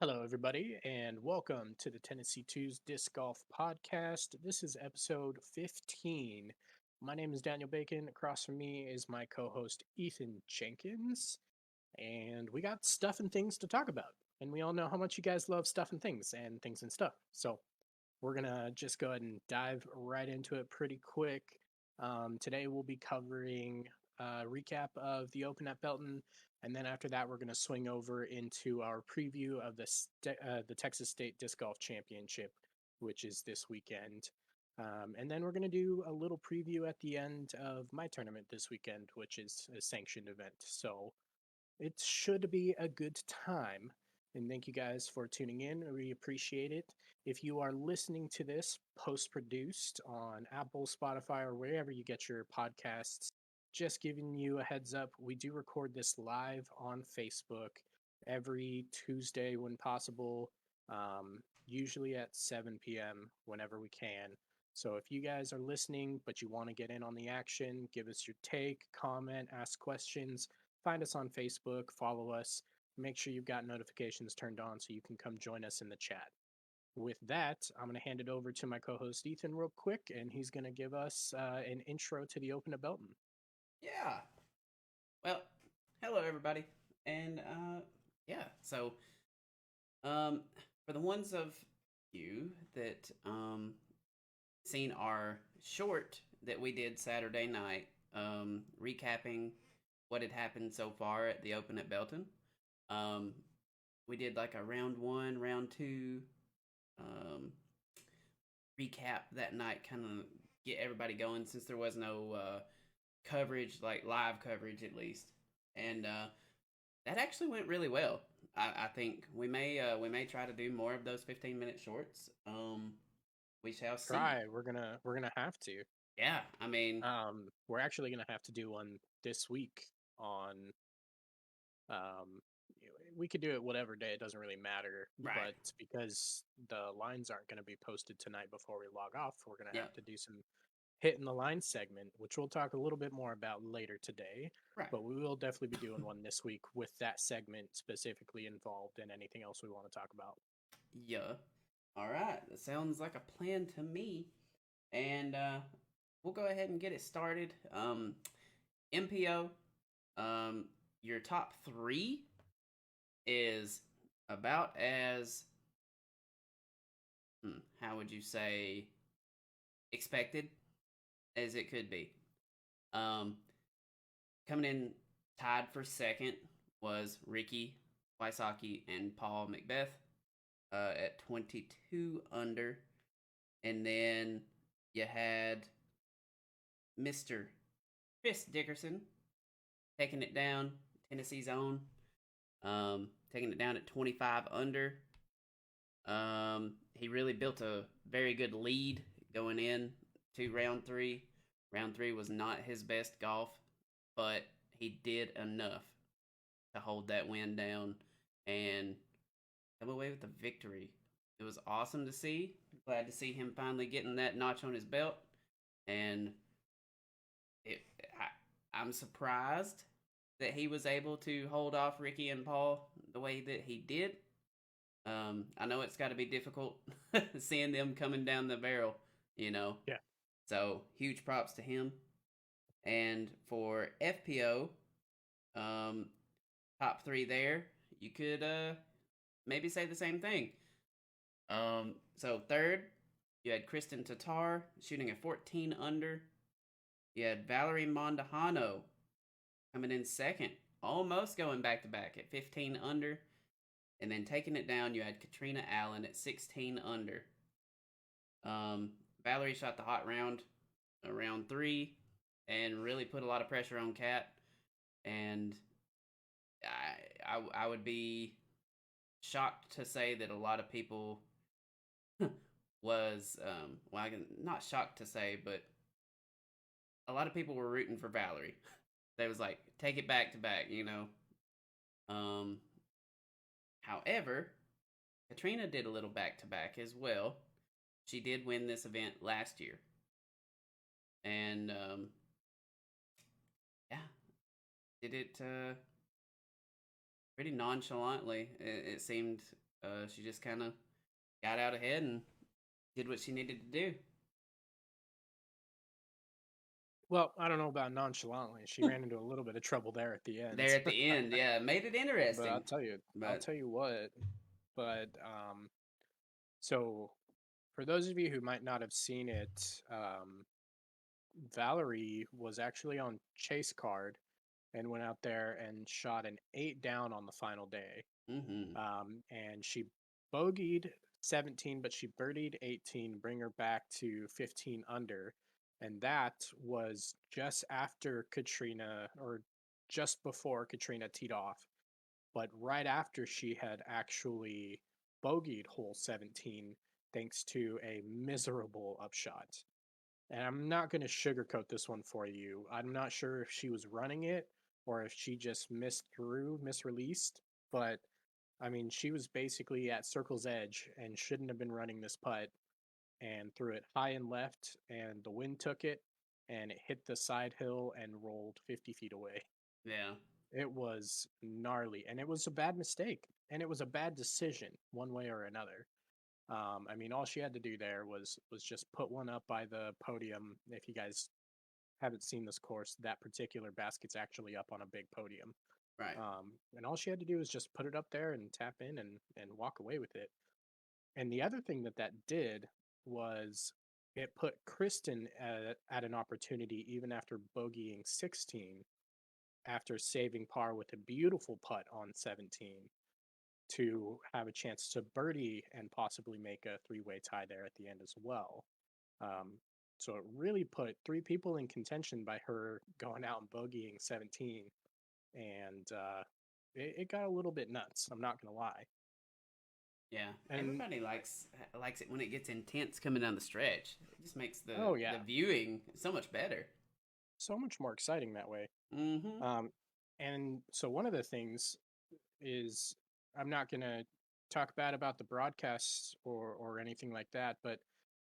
Hello, everybody, and welcome to the Tennessee Two's Disc Golf Podcast. This is episode 15. My name is Daniel Bacon. Across from me is my co host, Ethan Jenkins, and we got stuff and things to talk about. And we all know how much you guys love stuff and things and stuff. So we're going to just go ahead and dive right into it pretty quick. Today we'll be covering a recap of the Open at Belton, and then after that we're going to swing over into our preview of the Texas State Disc Golf Championship, which is this weekend. And then we're going to do a little preview at the end of my tournament this weekend, which is a sanctioned event. So it should be a good time. And thank you guys for tuning in. We appreciate it. If you are listening to this post produced on Apple, Spotify, or wherever you get your podcasts, just giving you a heads up, we do record this live on Facebook every Tuesday when possible, usually at 7 p.m. whenever we can. So if you guys are listening, but you want to get in on the action, give us your take, comment, ask questions, find us on Facebook, follow us, make sure you've got notifications turned on so you can come join us in the chat. With that, I'm going to hand it over to my co host Ethan real quick, and he's going to give us an intro to the Open at Belton. Yeah. Well, hello everybody. And yeah, so um for the ones of you that seen our short that we did Saturday night, recapping what had happened so far at the Open at Belton. Um we did like a round 1, round 2 um recap that night, kind of get everybody going since there was no coverage, like live coverage at least. And that actually went really well. I think we may try to do more of those 15-minute shorts. We shall see. Try. We're gonna have to. Yeah, I mean, We're actually gonna have to do one this week on um, we could do it whatever day, it doesn't really matter. right. But because the lines aren't going to be posted tonight before we log off, we're going to Yeah, have to do some hitting the line segment, which we'll talk a little bit more about later today. right. But we will definitely be doing one this week with that segment specifically involved and anything else we want to talk about. Yeah. All right. That sounds like a plan to me. And we'll go ahead and get it started. MPO, um, your top three is about as how would you say expected as it could be. Um, Coming in tied for second was Ricky Wysocki and Paul Macbeth at 22 under. And then you had Mr. Chris Dickerson taking it down, Tennessee's own, taking it down at 25 under. He really built a very good lead going in to round 3. Round 3 was not his best golf, but he did enough to hold that win down and come away with the victory. It was awesome to see. Glad to see him finally getting that notch on his belt. And it, I'm surprised that he was able to hold off Ricky and Paul the way that he did. I know it's got to be difficult seeing them coming down the barrel, you know. Yeah. So huge props to him. And for FPO, top 3 there, you could maybe say the same thing. So third, you had Kristen Tatar shooting a 14 under. You had Valerie Mondahano coming in second, almost going back to back at 15 under. And then taking it down, you had Katrina Allen at 16 under. Valerie shot the hot round, round 3, and really put a lot of pressure on Kat. And I would be shocked to say that a lot of people was well, not shocked to say, but a lot of people were rooting for Valerie. They was like, take it back to back, you know. However, Katrina did a little back to back as well. She did win this event last year, and yeah, did it pretty nonchalantly. It seemed She just kind of got out ahead and did what she needed to do. Well, I don't know about nonchalantly. She ran into a little bit of trouble there at the There end. at the end, yeah, made it But interesting. I'll But tell you what. But so for those of you who might not have seen it, Valerie was actually on chase card and went out there and shot an 8 down on the final day. mm-hmm. And she bogeyed 17, but she birdied 18, bring her back to 15 under. And that was just after Katrina, or just before Katrina teed off, but right after she had actually bogeyed hole 17 thanks to a miserable upshot. And I'm not going to sugarcoat this one for you. I'm not sure if she was running it or if she just misreleased, but I mean, she was basically at circle's edge and shouldn't have been running this putt and threw it high and left, and the wind took it and it hit the side hill and rolled 50 feet away. Yeah. It was gnarly, and it was a bad mistake, and it was a bad decision one way or another. I mean, all she had to do there was just put one up by the podium. If you guys haven't seen this course, that particular basket's actually up on a big podium. Right. And all she had to do was just put it up there and tap in and walk away with it. And the other thing that that did was it put Kristen at an opportunity even after bogeying 16, after saving par with a beautiful putt on 17, to have a chance to birdie and possibly make a three-way tie there at the end as well. Um, so it really put three people in contention by her going out and bogeying 17, and it got a little bit nuts. I'm not gonna lie. Yeah. And Everybody likes it when it gets intense coming down the stretch. It just makes oh the yeah, viewing so much better. so much more exciting that way. Mm-hmm. Um, and so one of the things is, I'm not gonna talk bad about the broadcasts or anything like that, but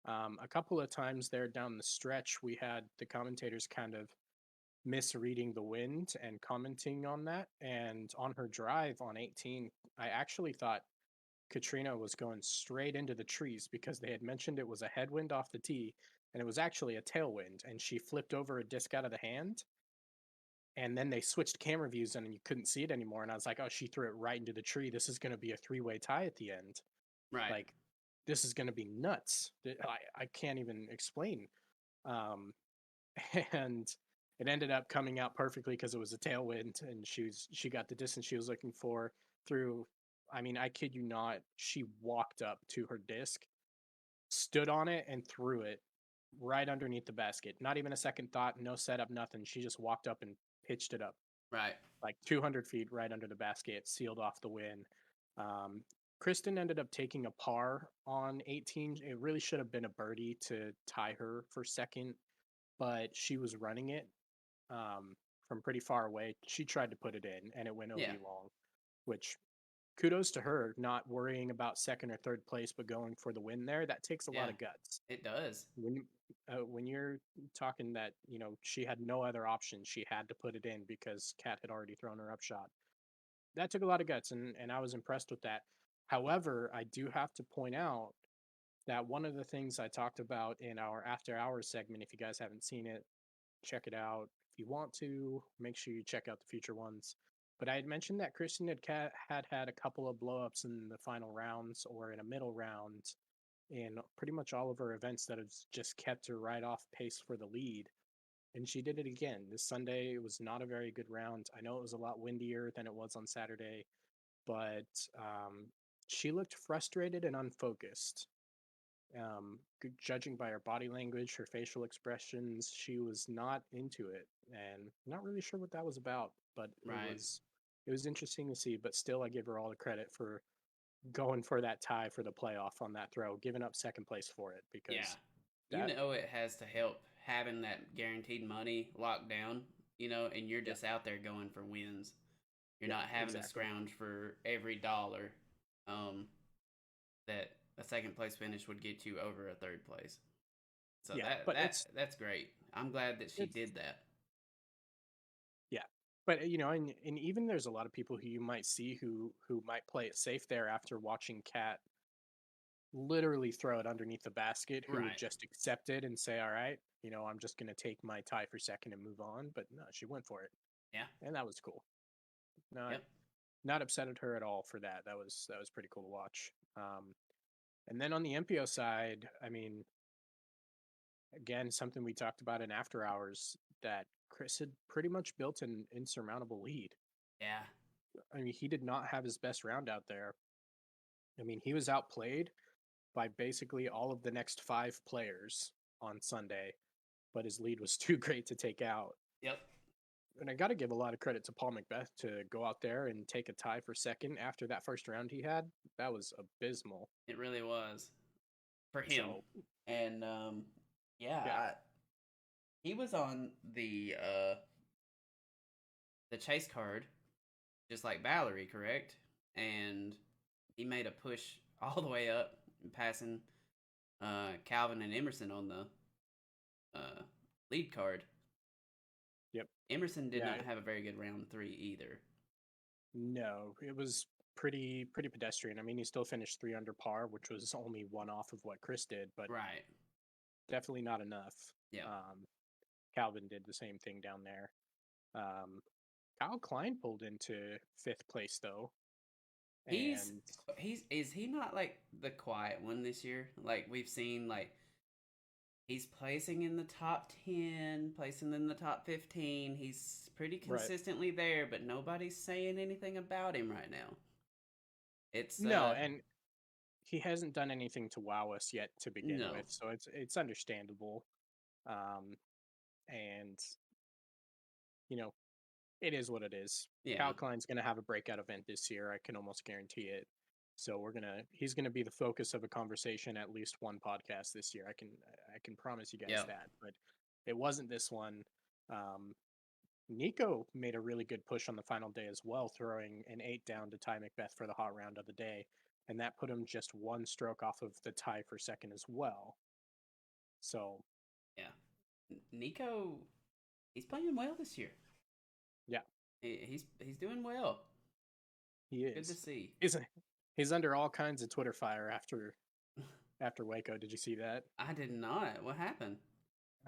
a couple of times there down the stretch, we had the commentators kind of misreading the wind and commenting on that. And on her drive on 18, I actually thought Katrina was going straight into the trees because they had mentioned it was a headwind off the tee and it was actually a tailwind. And she flipped over a disc out of the hand. And then they switched camera views and you couldn't see it anymore. And I was like, oh, she threw it right into the tree. This is going to be a three-way tie at the end. Right. Like, this is going to be nuts. I can't even explain. Um, and it ended up coming out perfectly because it was a tailwind and she got the distance she was looking for through. I mean, I kid you not, she walked up to her disc, stood on it, and threw it right underneath the basket. Not even a second thought, no setup, nothing. She just walked up and pitched it up Right. like 200 feet right under the basket, sealed off the win. Um, Kristen ended up taking a par on 18. It really should have been a birdie to tie her for second, but she was running it from pretty far away. She tried to put it in, and it went OB Yeah. long, which kudos to her, not worrying about second or third place, but going for the win there. That takes a lot Yeah. of guts. It does. When you're talking that she had no other option, she had to put it in because Kat had already thrown her upshot. That took a lot of guts, and I was impressed with that. However, I do have to point out that one of the things I talked about in our after hours segment, if you guys haven't seen it, check it out. If you want to, make sure you check out the future ones. But I had mentioned that Kristen had a couple of blowups in the final rounds or in a middle round in pretty much all of her events that have just kept her right off pace for the lead. And she did it again. This Sunday, it was not a very good round. I know it was a lot windier than it was on Saturday, but she looked frustrated and unfocused. Judging by her body language, her facial expressions, she was not into it, and not really sure what that was about. But Right. it was interesting to see. But still, I give her all the credit for going for that tie for the playoff on that throw, giving up second place for it Yeah. because You that know it has to help having that guaranteed money locked down, and you're yeah, just out there going for wins. You're yeah, not having to exactly. scrounge for every dollar um, that a second place finish would get you over a third place. So Yeah, that but that that's great. I'm glad that she it's did that. yeah. But and even there's a lot of people who you might see who might play it safe there after watching Kat literally throw it underneath the basket, who would Right. just accept it and say, all right, I'm just going to take my tie for second and move on. But no, she went for it. Yeah. And that was cool. Not Yep. not upset at her at all for that. That was pretty cool to watch. And then on the MPO side, I mean, again, something we talked about in After Hours, that Chris had pretty much built an insurmountable lead. Yeah. I mean, he did not have his best round out there. I mean, he was outplayed by basically all of the next 5 players on Sunday, but his lead was too great to take out. Yep. And I got to give a lot of credit to Paul Macbeth to go out there and take a tie for second after that first round he had. That was abysmal. It really was for him. So, And yeah, yeah. he was on the chase card, just like Valerie, correct? And he made a push all the way up, passing Calvin and Emerson on the lead card. Yep. Emerson did Yeah. not have a very good round 3 either. No, it was pretty pedestrian. I mean, he still finished 3 under par, which was only 1 off of what Chris did, but Right. definitely not enough. Yeah. Calvin did the same thing down there. Kyle Klein pulled into 5th place though. He's is he not like the quiet one this year? Like we've seen, like he's placing in the top 10, placing in the top 15. He's pretty consistently there, but nobody's saying anything about him right now. It's no, and he hasn't done anything to wow us yet to begin No. with, so it's understandable. And it is what it is. Yeah. Kyle Klein's going to have a breakout event this year. I can almost guarantee it. So he's gonna be the focus of a conversation at least one podcast this year. I can promise you guys that. But it wasn't this one. Nico made a really good push on the final day as well, throwing an 8 down to tie Macbeth for the hot round of the day, and that put him just 1 stroke off of the tie for second as well. So yeah, Nico, he's playing well this year. Yeah, he's doing well. He is. Good to see. He's under all kinds of Twitter fire after Waco. Did you see that? I did not. What happened?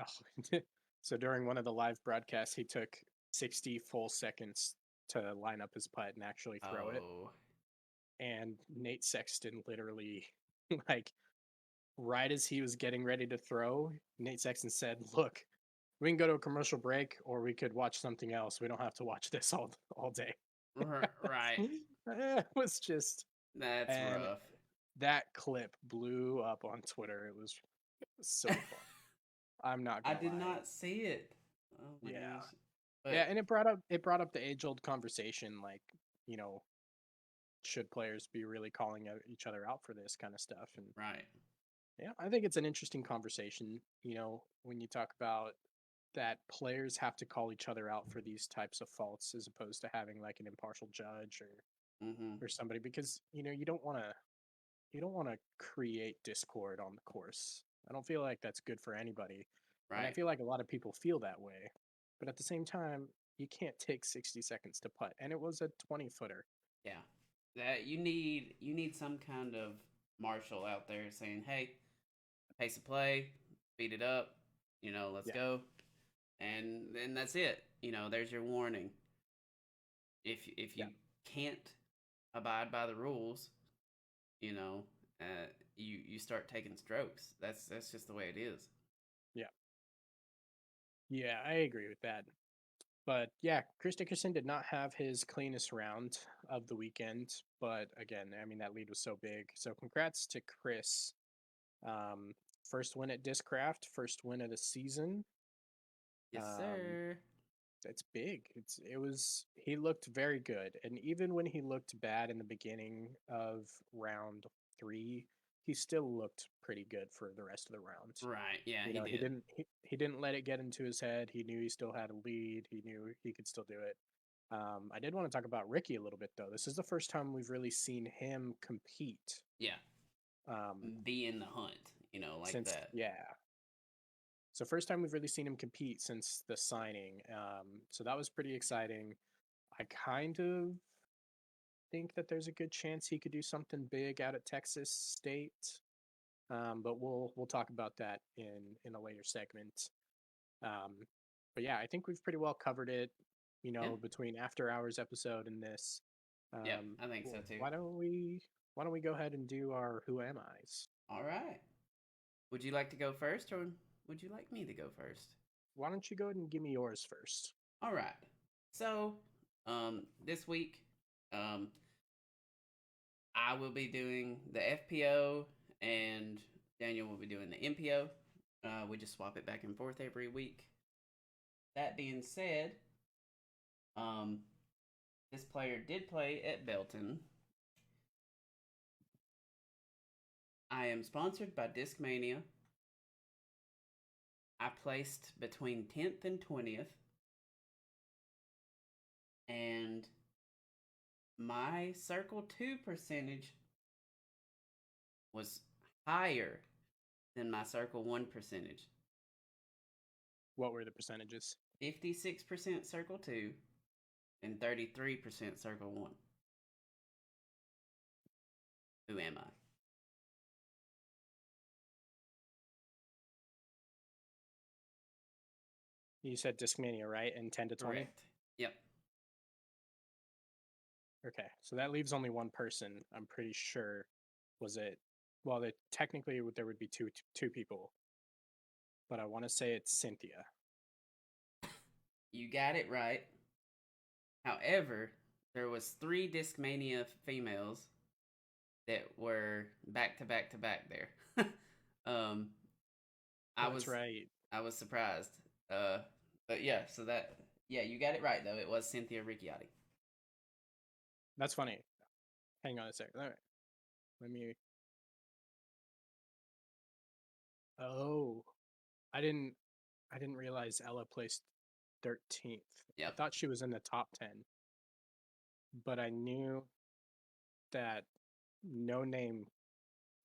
Oh, so during one of the live broadcasts, he took 60 full seconds to line up his putt and actually throw it. And Nate Sexton literally, like, right as he was getting ready to throw, Nate Sexton said, "Look, we can go to a commercial break, or we could watch something else. We don't have to watch this all day." Right. It was just That's rough. That clip blew up on Twitter. It was so fun. I'm not gonna I did lie. not see it. Oh my Yeah. gosh. But, yeah, and it brought up the age-old conversation, like, should players be really calling each other out for this kind of stuff? And right. yeah, I think it's an interesting conversation, when you talk about that players have to call each other out for these types of faults as opposed to having like an impartial judge or somebody, because you don't want to create discord on the course. I don't feel like that's good for anybody. Right. And I feel like a lot of people feel that way. But at the same time, you can't take 60 seconds to putt, and it was a 20-footer. Yeah. That you need some kind of marshal out there saying, "Hey, pace of play, speed it up, let's go." And then that's it. There's your warning. If you can't abide by the rules, you start taking strokes. That's just the way it is. Yeah, I agree with that. But yeah, Chris Dickerson did not have his cleanest round of the weekend. But again, I mean, that lead was so big. So congrats to Chris. First win at Discraft, first win of the season. Yes, sir. It's big. He looked very good. And even when he looked bad in the beginning of round 3, he still looked pretty good for the rest of the round. Right. Yeah, he did. He didn't let it get into his head. He knew he still had a lead. He knew he could still do it. I did want to talk about Ricky a little bit though. This is the first time we've really seen him compete. Yeah. Be in the hunt, like that. Yeah. So first time we've really seen him compete since the signing. So that was pretty exciting. I kind of think that there's a good chance he could do something big out at Texas State. But we'll talk about that in a later segment. But yeah, I think we've pretty well covered it, Yeah. between After Hours episode and this. Yep, I think so too. Why don't we go ahead and do our Who Am I's? All right. Would you like to go first, or would you like me to go first? Why don't you go ahead and give me yours first? All right. So, this week, um, I will be doing the FPO, and Daniel will be doing the MPO. We just swap it back and forth every week. That being said, this player did play at Belton. I am sponsored by Discmania. I placed between 10th and 20th. And my Circle 2 percentage was higher than my Circle 1 percentage. What were the percentages? 56% Circle 2 and 33% Circle 1. Who am I? You said Discmania, right? And 10 to 20? Correct. Yep. Okay, so that leaves only one person, I'm pretty sure. Was it? Well, technically there would be two people, but I want to say it's Cynthia. You got it right. However, there was 3 Discmania females that were back to back to back there. That's right. I was surprised. But yeah, so you got it right though. It was Cynthia Ricciardi. That's funny. Hang on a second. All right. Let me. Oh, I didn't realize Ella placed 13th. Yep. I thought she was in the top 10, but I knew that no name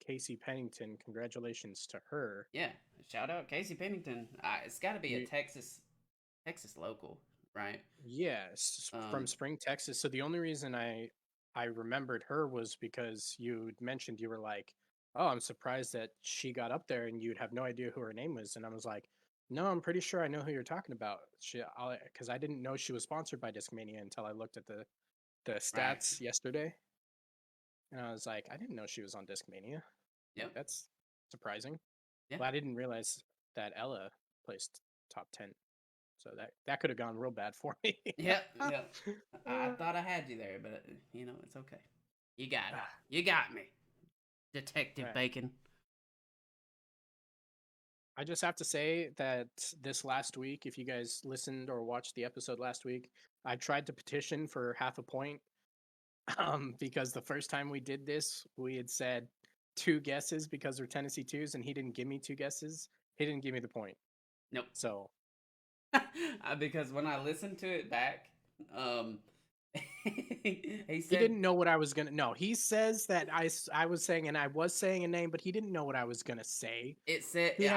Casey Pennington. Congratulations to her. Yeah, shout out Casey Pennington. It's got to be a Texas local, right? Yes, from Spring, Texas. So the only reason I remembered her was because you mentioned, you were like, "Oh, I'm surprised that she got up there," and you'd have no idea who her name was. And I was like, "No, I'm pretty sure I know who you're talking about." Because I didn't know she was sponsored by Discmania until I looked at the stats yesterday, and I was like, "I didn't know she was on Discmania." Yep. That's surprising. Yeah. But I didn't realize that Ella placed top 10. So that could have gone real bad for me. Yep. I thought I had you there, but it's okay. You got it. You got me, Detective Bacon. I just have to say that this last week, if you guys listened or watched the episode last week, I tried to petition for half a point. Because the first time we did this, we had said 2 guesses because they're Tennessee 2s, and he didn't give me 2 guesses. He didn't give me the point. Nope. So because when I listened to it back, he said, he didn't know what I was gonna. No, he says that I was saying, and I was saying a name, but he didn't know what I was gonna say. It said you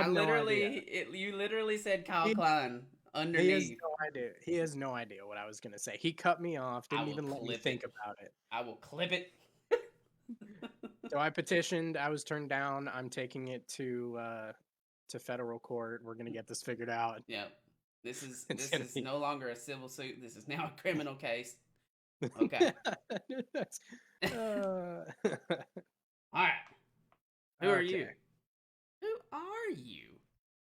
literally said Kyle Klein underneath. He has no idea. He has no idea what I was gonna say. He cut me off. Didn't even let me think about it. I will clip it. So I petitioned. I was turned down. I'm taking it to federal court. We're gonna get this figured out. Yep. This is no longer a civil suit. This is now a criminal case. Okay. All right. Who are you? Who are you?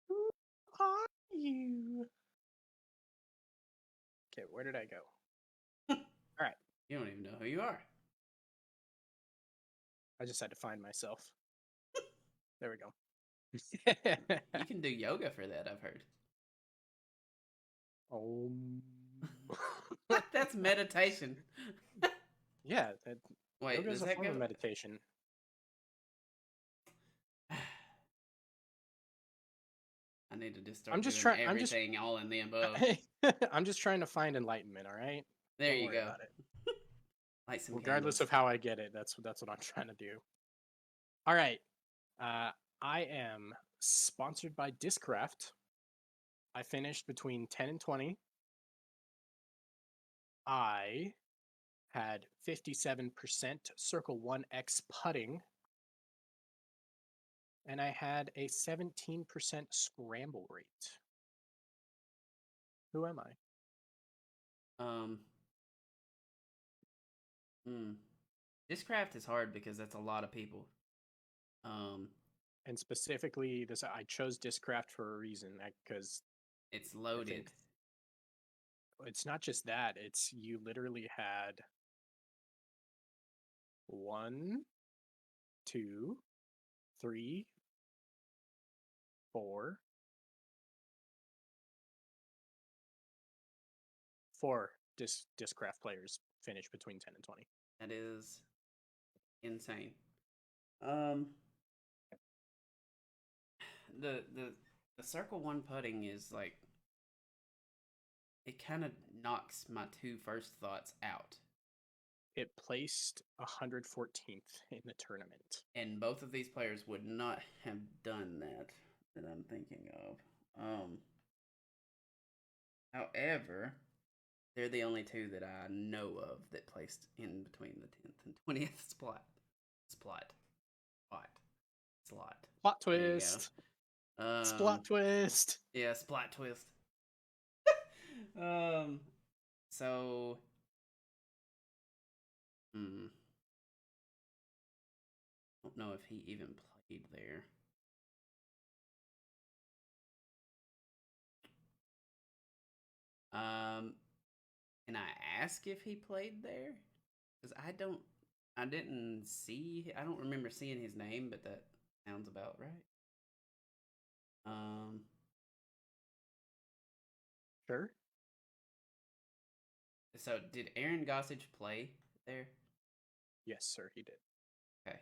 Who are you? Okay, where did I go? All right. You don't even know who you are. I just had to find myself. There we go. You can do yoga for that, I've heard. That's meditation. Yeah. Wait, yoga is a form of meditation. I need to just start doing everything all in the above. I'm just trying to find enlightenment, all right? There you go. Light some regardless of how I get it, that's what I'm trying to do. All right. I am sponsored by Discraft. I finished between 10 and 20. I had 57% Circle 1X putting, and I had a 17% scramble rate. Who am I? Discraft is hard because that's a lot of people. And specifically, I chose Discraft for a reason, because it's loaded. It's not just that; it's you literally had 1, 2, 3, 4, 4 Discraft players finish between 10 and 20. That is insane. The Circle 1 putting is like, it kind of knocks my two first thoughts out. It placed 114th in the tournament. And both of these players would not have done that I'm thinking of. However, they're the only two that I know of that placed in between the 10th and 20th slot. Plot twist. Splot twist. Yeah, splot twist. So don't know if he even played there. Can I ask if he played there? Because I don't remember seeing his name, but that sounds about right. Sure. So did Aaron Gossage play there? Yes, sir, he did. Okay.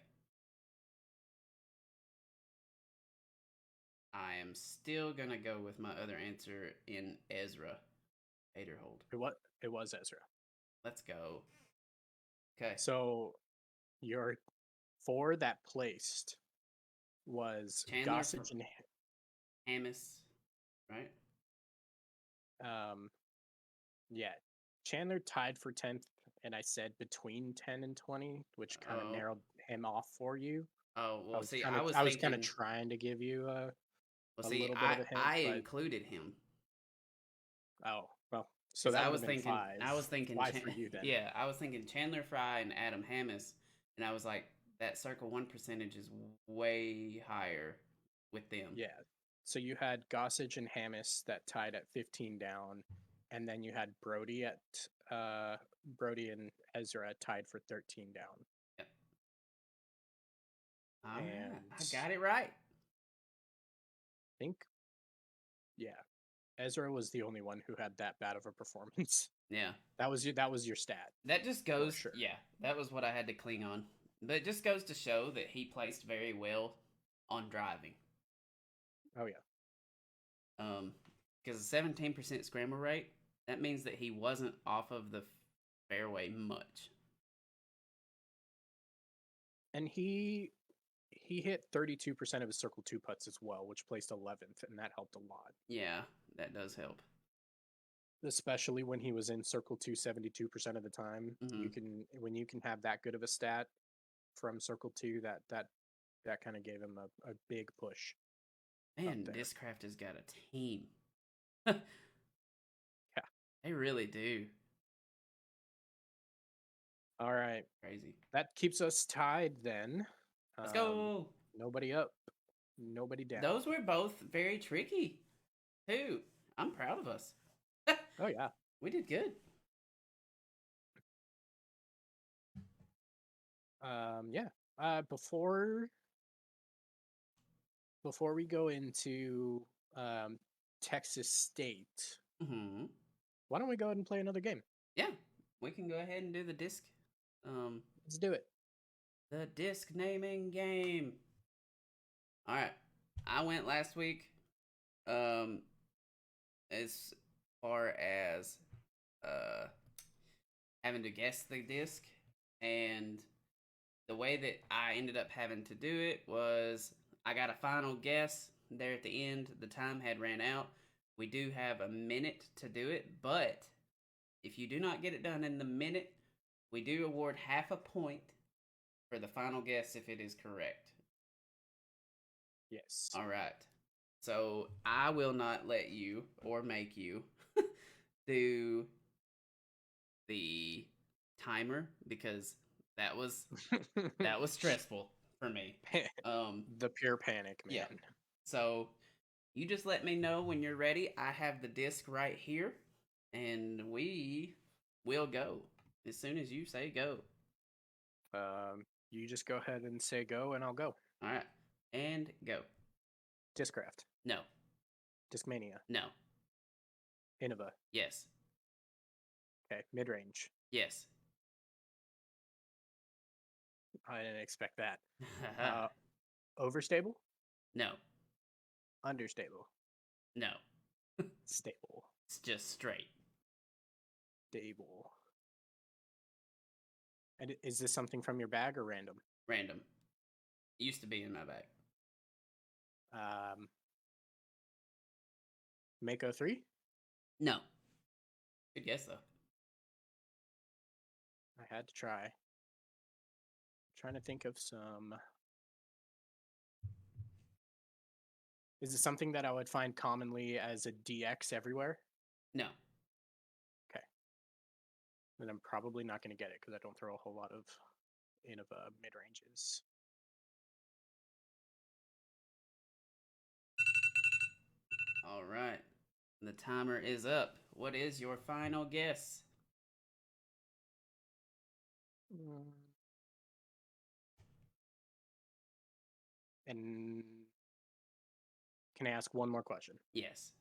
I am still gonna go with my other answer in Ezra Aderhold. It was Ezra. Let's go. Okay. So your 4 that placed was Gossage and Hamis, right? Yeah. Chandler tied for 10th, and I said between 10 and 20, which kind of narrowed him off for you. Oh, well, I was kind of trying to give you a little bit of a hint. I included him. Oh, well, so that was thinking 5. I was thinking 5 for you then. Yeah, I was thinking Chandler Fry and Adam Hamis, and I was like, that Circle 1 percentage is way higher with them. Yeah. So you had Gossage and Hamis that tied at 15 down, and then you had Brody and Ezra tied for 13 down. Yep. And I got it right. I think, yeah. Ezra was the only one who had that bad of a performance. Yeah. That was your stat. That just goes, sure. Yeah, that was what I had to cling on. But it just goes to show that he placed very well on driving. Oh, yeah. Because a 17% scramble rate, that means that he wasn't off of the fairway much. And he hit 32% of his Circle 2 putts as well, which placed 11th, and that helped a lot. Yeah, that does help. Especially when he was in Circle 2 72% of the time. Mm-hmm. When you can have that good of a stat from Circle 2, that kind of gave him a big push. Man, Discraft has got a team. Yeah. They really do. All right. Crazy. That keeps us tied then. Let's go. Nobody up, nobody down. Those were both very tricky, too. I'm proud of us. Oh, yeah. We did good. Yeah. Before we go into Texas State, why don't we go ahead and play another game? Yeah, we can go ahead and do the disc. Let's do it. The disc naming game. All right, I went last week. As far as having to guess the disc, and the way that I ended up having to do it was I got a final guess there at the end. The time had ran out, we do have a minute to do it, but if you do not get it done in the minute, we do award half a point for the final guess if it is correct. Yes. All right. So I will not let you or make you do the timer because that was stressful for me. The pure panic, man. Yeah. So you just let me know when you're ready. I have the disc right here, and we will go as soon as you say go. You just go ahead and say go, and I'll go. All right, and go. Discraft. No. Discmania. No. Innova. Yes. Okay. Mid-range. Yes. I didn't expect that. Overstable. No. Understable. No. Stable. It's just straight. Stable. And is this something from your bag or random? Random. It used to be in my bag. Mako 3? No. Good guess, though. I had to try. Trying to think of some. Is it something that I would find commonly as a DX everywhere? No. Okay. Then I'm probably not going to get it because I don't throw a whole lot of Innova mid-ranges. All right. The timer is up. What is your final guess? And can I ask one more question? Yes.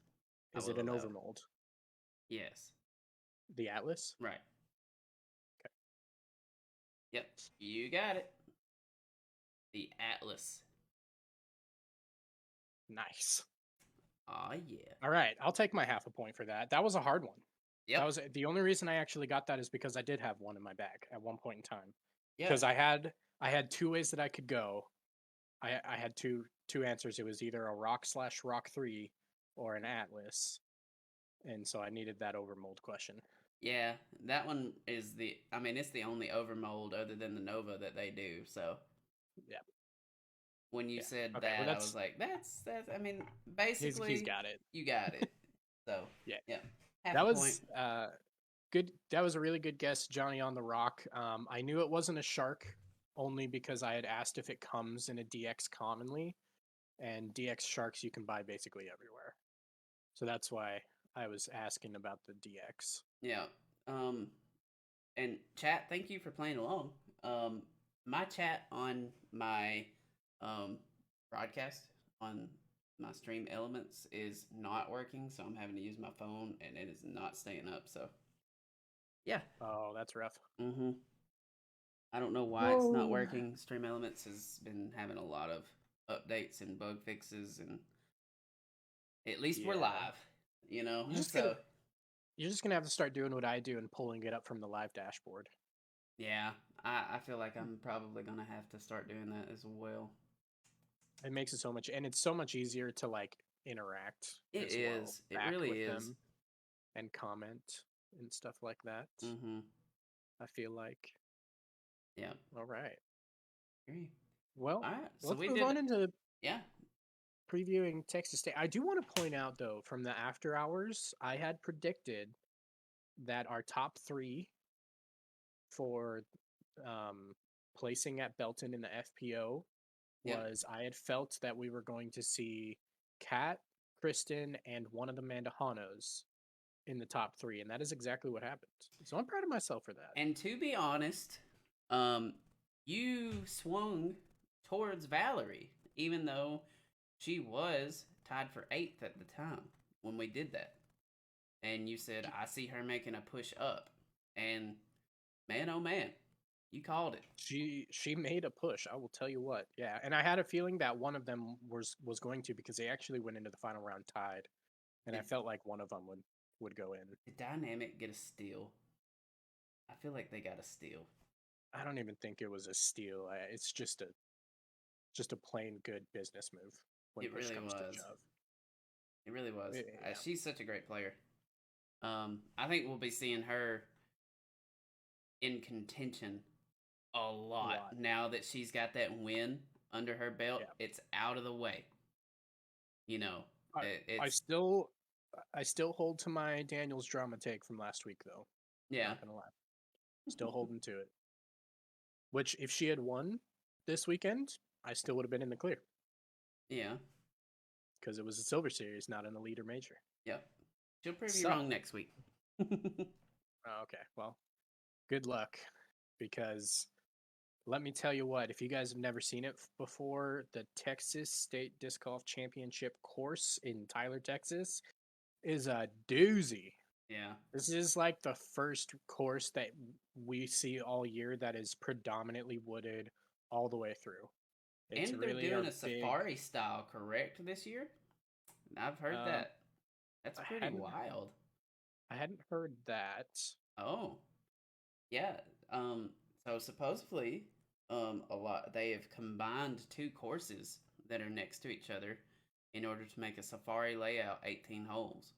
Is it an overmold? Yes. The Atlas? Right. Okay. Yep. You got it. The Atlas. Nice. Aw, yeah. All right. I'll take my half a point for that. That was a hard one. Yep. That was the only reason I actually got that is because I did have one in my bag at one point in time. Yeah. Because I had two ways that I could go. I had two answers. It was either a rock/rock 3 or an Atlas. And so I needed that overmold question. Yeah, that one is it's the only overmold other than the Nova that they do, so. Yeah. When you said okay, that, well, I was like, that's, basically. He's got it. You got it. So, yeah. Half that a was point. Good. That was a really good guess, Johnny on the Rock. I knew it wasn't a shark only because I had asked if it comes in a DX commonly, and DX sharks you can buy basically everywhere. So that's why I was asking about the DX. Yeah. And chat, thank you for playing along. My chat on my broadcast on my stream elements is not working, so I'm having to use my phone, and it is not staying up. So, yeah. Oh, that's rough. Mm-hmm. I don't know why it's not working. Stream Elements has been having a lot of updates and bug fixes, and at least we're live. You know, you're just gonna have to start doing what I do and pulling it up from the live dashboard. Yeah, I feel like I'm probably gonna have to start doing that as well. It makes it so much, and it's so much easier to like interact. It is. It really is. Them and comment and stuff like that. Mm-hmm. I feel like. Yeah. All right. Agree. Well, all right. So let's we move on into yeah previewing Texas State. I do want to point out though, from the after hours, I had predicted that our top 3 for placing at Belton in the FPO was I had felt that we were going to see Kat, Kristen, and one of the Mandahanos in the top 3, and that is exactly what happened. So I'm proud of myself for that. And to be honest, you swung towards Valerie, even though she was tied for 8th at the time when we did that. And you said, I see her making a push up. And man, oh man, you called it. She made a push, I will tell you what. Yeah, and I had a feeling that one of them was going to, because they actually went into the final round tied. And I felt like one of them would go in. Did Dynamic get a steal? I feel like they got a steal. I don't even think it was a steal. It's just a plain good business move when push comes to shove. It really was. Yeah. She's such a great player. I think we'll be seeing her in contention a A lot lot. now that she's got that win under her belt. Yeah. It's out of the way. You know, I, I it's still I still hold to my Daniels drama take from last week though. yeah, Not gonna lie. Still holding to it. Which if she had won this weekend, I still would have been in the clear. yeah, Because it was a silver series, not an elite or major. yep. She'll prove you So wrong next week. okay, well, good luck. Because let me tell you what, if you guys have never seen it before, the Texas State Disc Golf Championship course in Tyler, Texas is a doozy. Yeah. This is like the first course that we see all year that is predominantly wooded all the way through. It's And they're really doing a a big. safari style, correct, this year? I've heard Um, that. That's I pretty hadn't wild. I hadn't heard that. Oh, yeah. Um, so supposedly, a lot they have combined two courses that are next to each other in order to make a safari layout, 18 holes.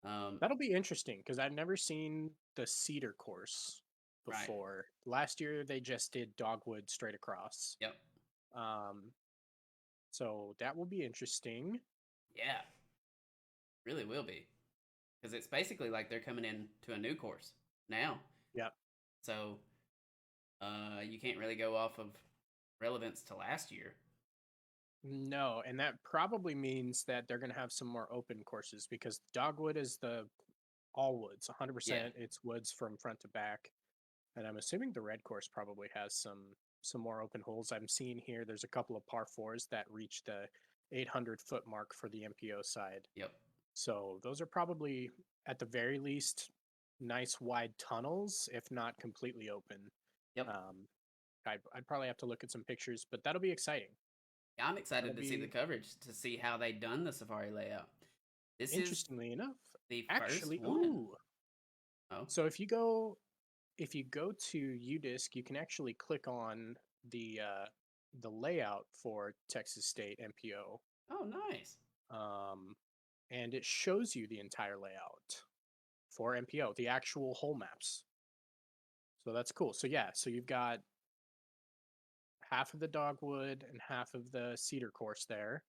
Um, That'll be interesting because I've never seen the Cedar course right. before. Last year they just did Dogwood straight across. Yep. Um, so that will be interesting. Yeah. Really will be. Because it's basically like they're coming in to a new course now. Yep. So you can't really go off of relevance to last year. No, and that probably means that they're going to have some more open courses because Dogwood is the all woods, Yeah. 100%. It's woods from front to back, and I'm assuming the red course probably has some more open holes. I'm seeing here there's a couple of par fours that reach the 800-foot mark for the MPO side. Yep. So those are probably at the very least nice wide tunnels, if not completely open. Yep. I'd probably have to look at some pictures, but that'll be exciting. Yeah, I'm excited That'll to see the be coverage to see how they done the safari layout. This is interestingly enough. the first Actually, one. ooh. Oh. So if you go to UDisc, you can actually click on the layout for Texas State MPO, Oh, nice. um, and it shows you the entire layout for MPO, the actual hole maps. So that's cool. So yeah, so you've got half of the Dogwood and half of the Cedar course there.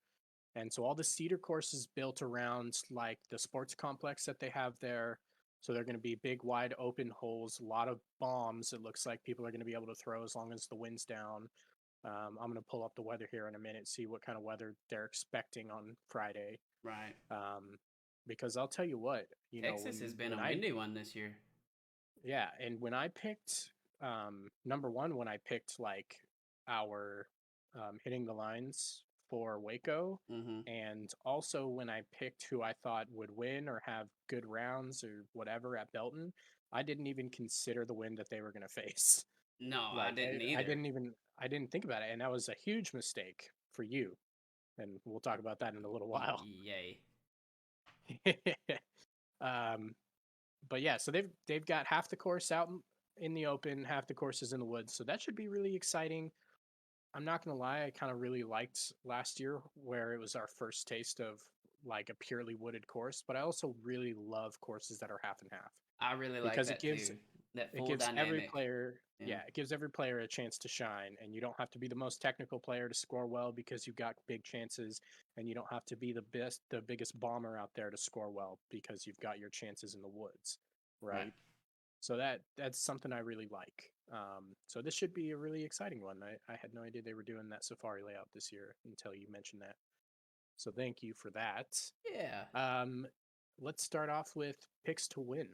And so all the Cedar course is built around like the sports complex that they have there. So they're going to be big, wide open holes, a lot of bombs. It looks like people are going to be able to throw as long as the wind's down. I'm going to pull up the weather here in a minute, see what kind of weather they're expecting on Friday. Right. Because I'll tell you what, Texas has been a windy one this year. Yeah, and when I picked number one, when I picked like our hitting the lines for Waco, Mm-hmm. and also when I picked who I thought would win or have good rounds or whatever at Belton, I didn't even consider the wind that they were going to face. No, I Like didn't I either. I didn't think about it, and that was a huge mistake for you. And we'll talk about that in a little while. Yay. um, but yeah, so they've got half the course out in the open, half the course is in the woods. So that should be really exciting. I'm not gonna lie, I kind of really liked last year where it was our first taste of like a purely wooded course, but I also really love courses that are half and half I really like because that too. That it full gives every dynamic. player Yeah. yeah, it gives every player a chance to shine, and you don't have to be the most technical player to score well because you've got big chances, and you don't have to be the biggest bomber out there to score well because you've got your chances in the woods, Right. right? So that's something I really like. So this should be a really exciting one. I had no idea they were doing that safari layout this year until you mentioned that. So thank you for that. Yeah. Let's start off with picks to win.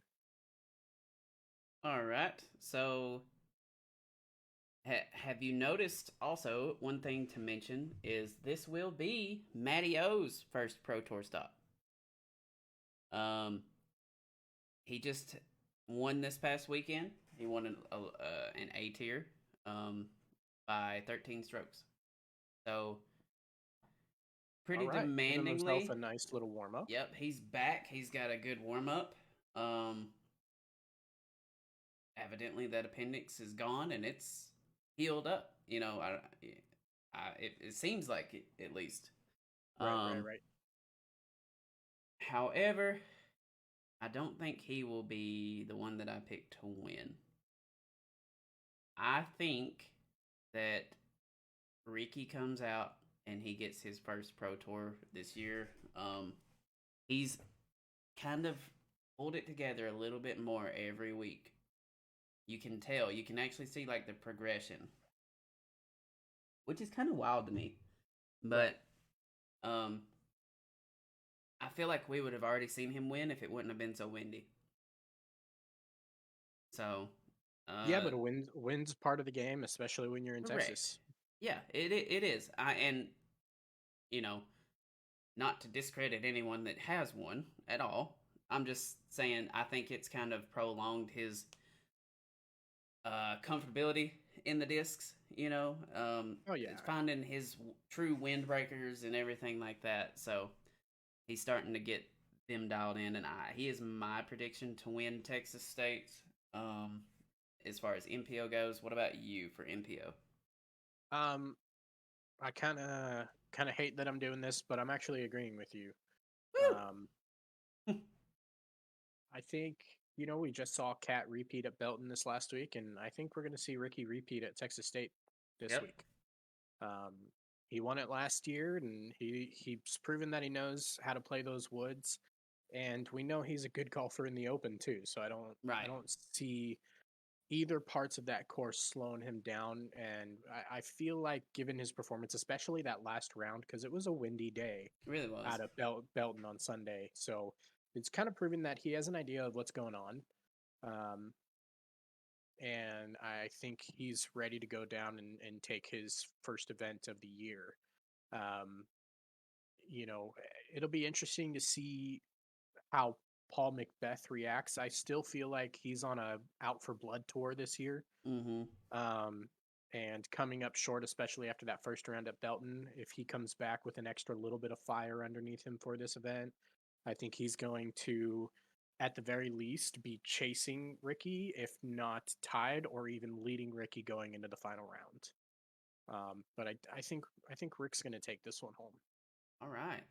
All right. So, have you noticed also one thing to mention is this will be Maddio's first Pro Tour stop. Um, he just won this past weekend. He won an A tier, by 13 strokes. So pretty All right, giving himself demandingly. a nice little warm up. Yep, he's back. He's got a good warm up. Evidently that appendix is gone and it's healed up. It seems like it, at least. Um, Right. However, I don't think he will be the one that I picked to win. I think that Ricky comes out and he gets his first pro tour this year. He's kind of pulled it together a little bit more every week. You can tell, you can actually see like the progression, which is kind of wild to me. Right. But um, I feel like we would have already seen him win if it wouldn't have been so windy. So, Yeah, uh, but a win's part of the game, especially when you're in correct. Texas. Yeah, it is. And you know, not to discredit anyone that has one at all. I'm just saying I think it's kind of prolonged his comfortability in the discs. Oh yeah. It's finding his true windbreakers and everything like that. So he's starting to get them dialed in, and he is my prediction to win Texas State. Um, as far as MPO goes, what about you for MPO? Um, I kind of hate that I'm doing this, but I'm actually agreeing with you. Woo! Um, I think we just saw Cat repeat at Belton this last week, and I think we're going to see Ricky repeat at Texas State this Yep. week. Um, he won it last year, and he's proven that he knows how to play those woods, and we know he's a good golfer in the Open too. So I Right. don't see either parts of that course slowing him down, and I feel like given his performance, especially that last round, because it was a windy day It really was. out of Belton on Sunday, so it's kind of proven that he has an idea of what's going on. Um, and I think he's ready to go down and take his first event of the year. Um, you know, it'll be interesting to see how Paul Macbeth reacts. I still feel like he's on a out for blood tour this year. Mm-hmm. Um, and coming up short, especially after that first round at Belton, if he comes back with an extra little bit of fire underneath him for this event, I think he's going to, at the very least, be chasing Ricky, if not tied or even leading Ricky going into the final round. But I think Rick's going to take this one home. All right.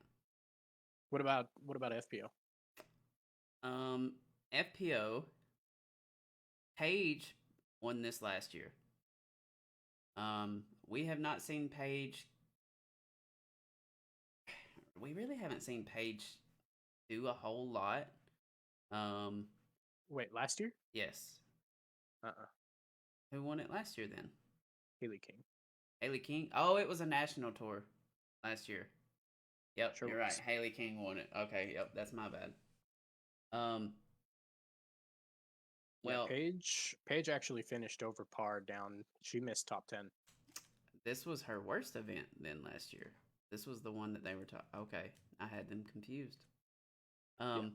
What about FPO? Um, FPO Paige won this last year. We have not seen Paige. We really haven't seen Paige do a whole lot. Um, Wait, last year? yes. Uh-uh. Who won it last year then? Haley King. Haley King. Oh, it was a national tour last year. Yep, Sure you're right. was. Haley King won it. Okay, yep, that's my bad. Um, Yeah, well, Paige actually finished over par down. She missed top 10. this was her worst event then last year. This was the one that they were talking. Okay, I had them confused. Yeah. Um,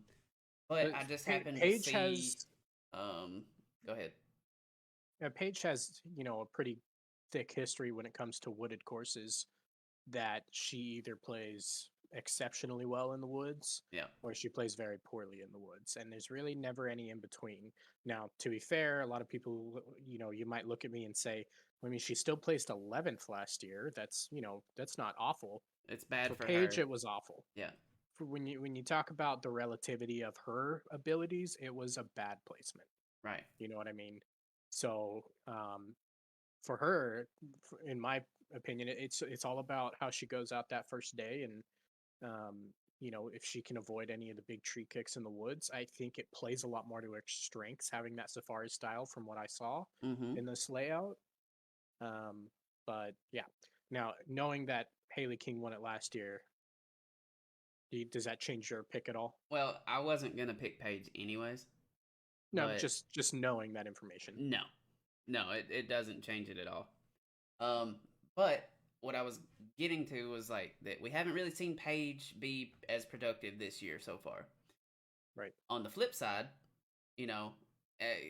but But I just happened to Paige see. has Go ahead. Paige has, a pretty thick history when it comes to wooded courses, that she either plays exceptionally well in the woods Yeah. or she plays very poorly in the woods. And there's really never any in between. Now, to be fair, a lot of people, you might look at me and say, I mean, she still placed 11th last year. That's not awful. It's bad For for Paige, her. it was awful. Yeah. For when you talk about the relativity of her abilities, it was a bad placement. Right. You know what I mean? So for her, in my opinion, it's all about how she goes out that first day, and if she can avoid any of the big tree kicks in the woods. I think it plays a lot more to her strengths having that safari style from what I saw Mm-hmm. in this layout. But yeah, now knowing that Haley King won it last year, does that change your pick at all? Well, I wasn't gonna pick Paige anyways, No, but just knowing that information. no, no, it doesn't change it at all. Um, but what I was getting to was like that we haven't really seen Paige be as productive this year so far. Right. On the flip side, you know,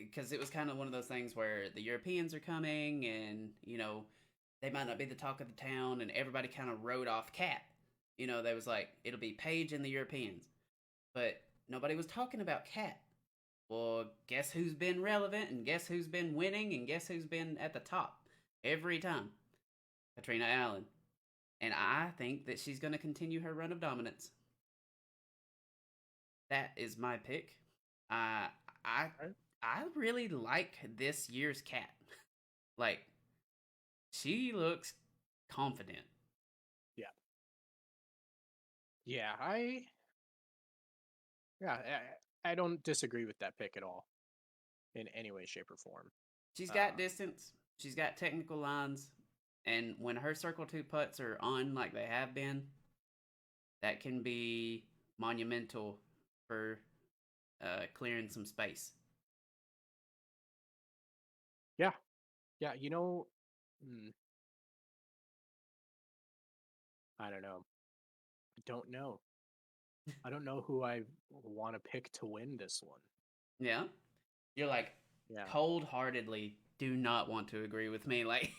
because it was kind of one of those things where the Europeans are coming, and they might not be the talk of the town, and everybody kind of wrote off Cat. They was like, it'll be Paige and the Europeans, but nobody was talking about Cat. Well, guess who's been relevant, and guess who's been winning, and guess who's been at the top every time? Katrina Allen. and I think that she's going to continue her run of dominance. That is my pick. Uh, I Right? I really like this year's cat. Like, she looks confident. Yeah. Yeah, I don't disagree with that pick at all in any way, shape, or form. She's got Um, distance. She's got technical lines, and when her circle two putts are on like they have been, that can be monumental for clearing some space. yeah, yeah. Mm, I don't know. I don't know. I don't know who I want to pick to win this one. Yeah, you're like Yeah. cold heartedly do not want to agree with me. Like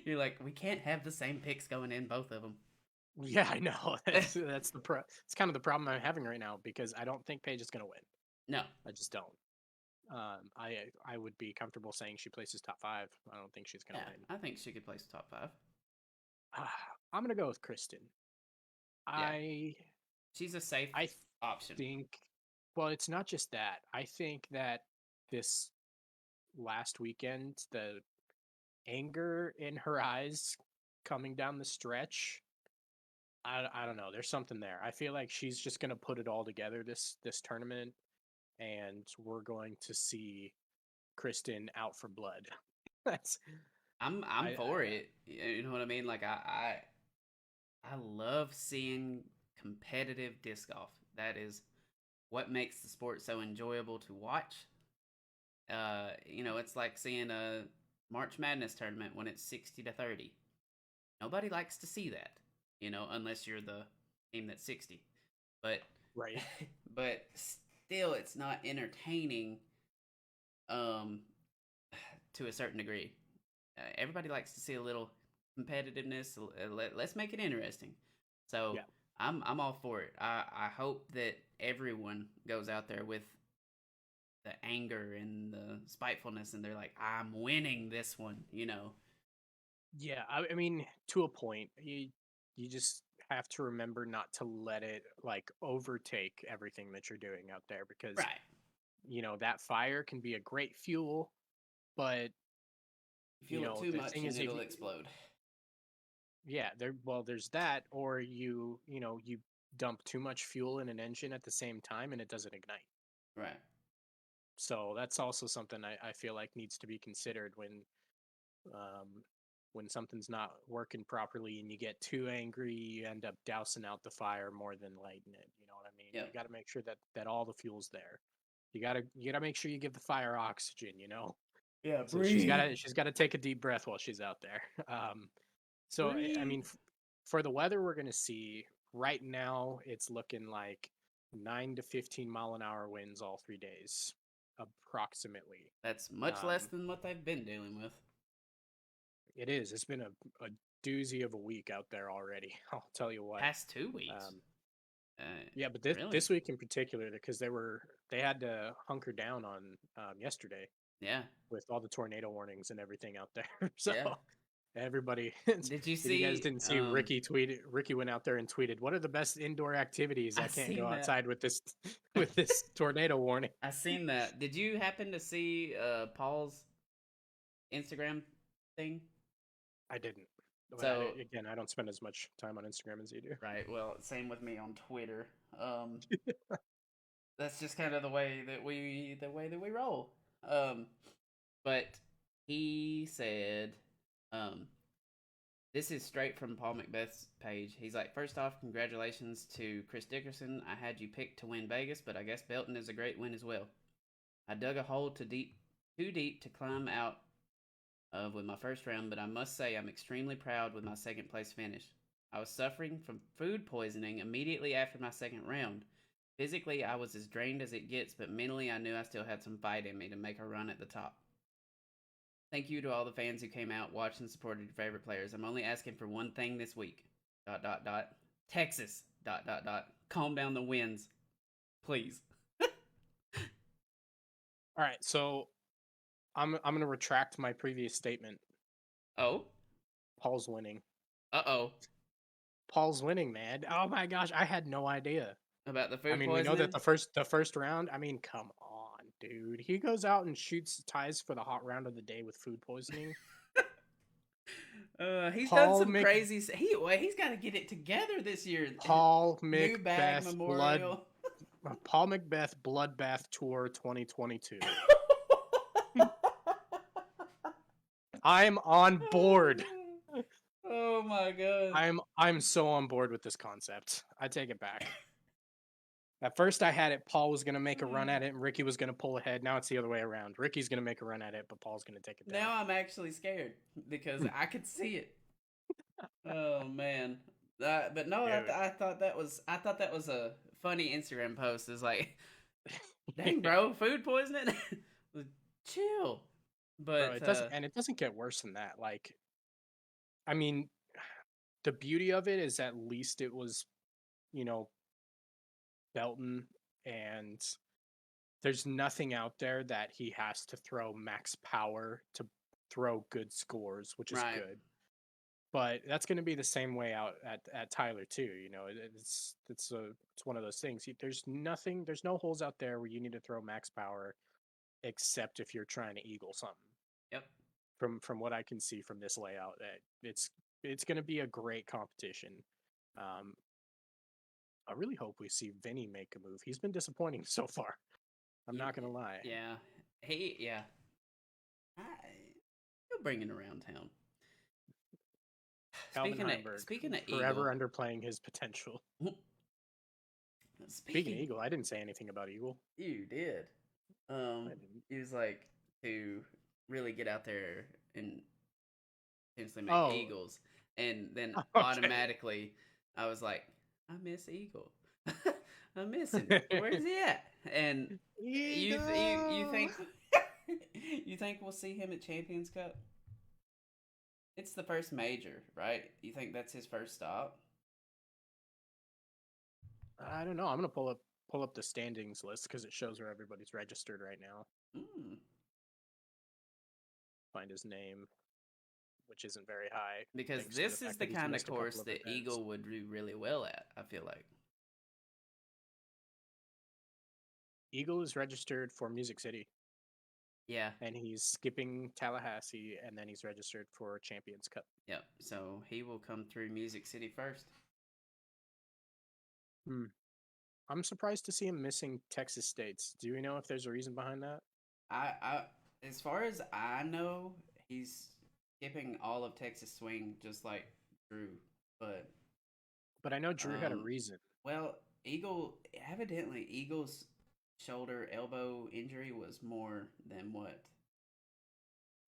you're like we can't have the same picks going in both of them. Yeah, I know. That's it's kind of the problem I'm having right now because I don't think Paige is going to win. No, I just don't. I would be comfortable saying she places top 5. I don't think she's going yeah, to win. I think she could place top 5. I'm going to go with Kristen. Yeah, I she's a safe I option. think well, it's not just that. I think that this last weekend, the anger in her eyes coming down the stretch, I don't know. There's something there. I feel like she's just going to put it all together this tournament, and we're going to see Kristen out for blood. That's I'm I for it. You know what I mean? Like I love seeing competitive disc golf. That is what makes the sport so enjoyable to watch. It's like seeing a March Madness tournament when it's 60-30. Nobody likes to see that, unless you're the team that's 60. But right. but still it's not entertaining um to a certain degree. Everybody likes to see a little competitiveness. Let's make it interesting. So Yeah. I'm all for it. I hope that everyone goes out there with the anger and the spitefulness, and they're like, I'm winning this one. Yeah, I mean, to a point, you just have to remember not to let it like overtake everything that you're doing out there because Right. that fire can be a great fuel, but Fuel it too the much thing and is if it'll you, explode. yeah, there's that, or you dump too much fuel in an engine at the same time and it doesn't ignite. Right. So that's also something I feel like needs to be considered um, when something's not working properly and you get too angry, you end up dousing out the fire more than lighting it. You know what I mean? You Yep. got to make sure that all the fuel's there. You gotta make sure you give the fire oxygen. Yeah, So she's breathe. gotta she's gotta take a deep breath while she's out there. So I Breathe. mean, for the weather we're gonna see right now, it's looking like 9 to 15 mile an hour winds all 3 days, approximately. That's much less Um, than what they've been dealing with. It is. It's been a doozy of a week out there already. I'll tell you what. Past 2 weeks. Um, Uh, yeah, but really? this week in particular, because they had to hunker down on yesterday Yeah. with all the tornado warnings and everything out there. So Yeah. everybody, Did you if you guys see? didn't see, Ricky went out there and tweeted, "What are the best indoor activities? I I can't go seen that. outside with this with this tornado warning." I seen that. Did you happen to see Paul's Instagram thing? I didn't. But So again, I don't spend as much time on Instagram as you do. right. Well, same with me on Twitter. Um, that's just kind of the way that we roll. Um, but he said, um, this is straight from Paul Macbeth's page. He's like, first off, congratulations to Chris Dickerson. I had you picked to win Vegas, but I guess Belton is a great win as well. I dug a hole too deep to climb out of with my first round, but I must say I'm extremely proud with my second place finish. I was suffering from food poisoning immediately after my second round. Physically, I was as drained as it gets, but mentally, I knew I still had some fight in me to make a run at the top. Thank you to all the fans who came out, watched, and supported your favorite players. I'm only asking for one thing this week. ... Texas. ... Calm down the winds, please. All right, so I'm gonna retract my previous statement. Oh. Paul's winning. Uh oh. Paul's winning, man. Oh my gosh, I had no idea. About the I food mean, we know that poisoning? the first round. I mean, come on, dude. He goes out and shoots ties for the hot round of the day with food poisoning. He's done Paul some Mc crazy. He's got to get it together this year. Paul New bag Macbeth memorial. Paul Macbeth Bloodbath Tour 2022. I'm on board. Oh my god. I'm so on board with this concept. I take it back. At first, I had it. Paul was gonna make a run at it, and Ricky was gonna pull ahead. Now it's the other way around. Ricky's gonna make a run at it, but Paul's gonna take it down. Now I'm actually scared because I could see it. Oh man. But no, Dude. I thought that was a funny Instagram post. It's like, dang, bro, food poisoning. Chill. But Bro, it doesn't get worse than that. Like, I mean, the beauty of it is at least it was, you know, Belton, and there's nothing out there that he has to throw max power to throw good scores, which is right. good. But that's going to be the same way out at Tyler too. You know, it's one of those things. There's no holes out there where you need to throw max power, except if you're trying to eagle something. Yep. From what I can see from this layout, it's going to be a great competition. I really hope we see Vinny make a move. He's been disappointing so far. I'm not gonna lie. Yeah. He'll bring it around town. Speaking of forever Eagle, underplaying his potential. Speaking of Eagle, I didn't say anything about Eagle. You did. He was like to really get out there and potentially make Eagles, and then automatically I was like, I miss Eagle. I miss him. Where's he at? And you think you think we'll see him at Champions Cup? It's the first major, right? You think that's his first stop? I don't know. I'm gonna pull up the standings list because it shows where everybody's registered right now. Find his name, which isn't very high. Because this is the kind of course that Eagle would do really well at, I feel like. Eagle is registered for Music City. Yeah. And he's skipping Tallahassee, and then he's registered for Champions Cup. Yep. So he will come through Music City first. I'm surprised to see him missing Texas States. Do we know if there's a reason behind that? I as far as I know, he's skipping all of Texas Swing just like Drew. But I know Drew had a reason. Well, Eagle's shoulder elbow injury was more than what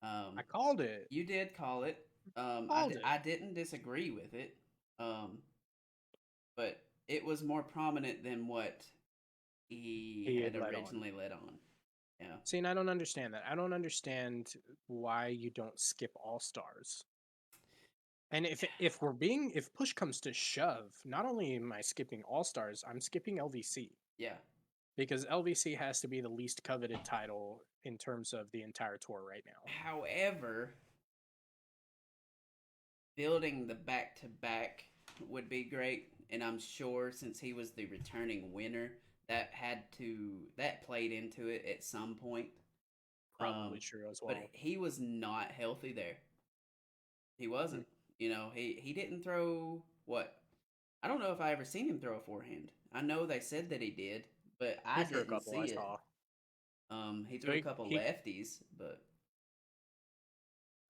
I called it. You did call it. I didn't disagree with it. But it was more prominent than what he had originally led on. Yeah. See, and I don't understand that. I don't understand why you don't skip AllStars. And if push comes to shove, not only am I skipping AllStars, I'm skipping LVC. Yeah. Because LVC has to be the least coveted title in terms of the entire tour right now. However, building the back-to-back would be great, and I'm sure since he was the returning winner, that played into it at some point. Probably true as well. But he was not healthy there. He wasn't. You know, he didn't throw what? I don't know if I ever seen him throw a forehand. I know they said that he did, but I didn't see it. He threw a couple lefties, but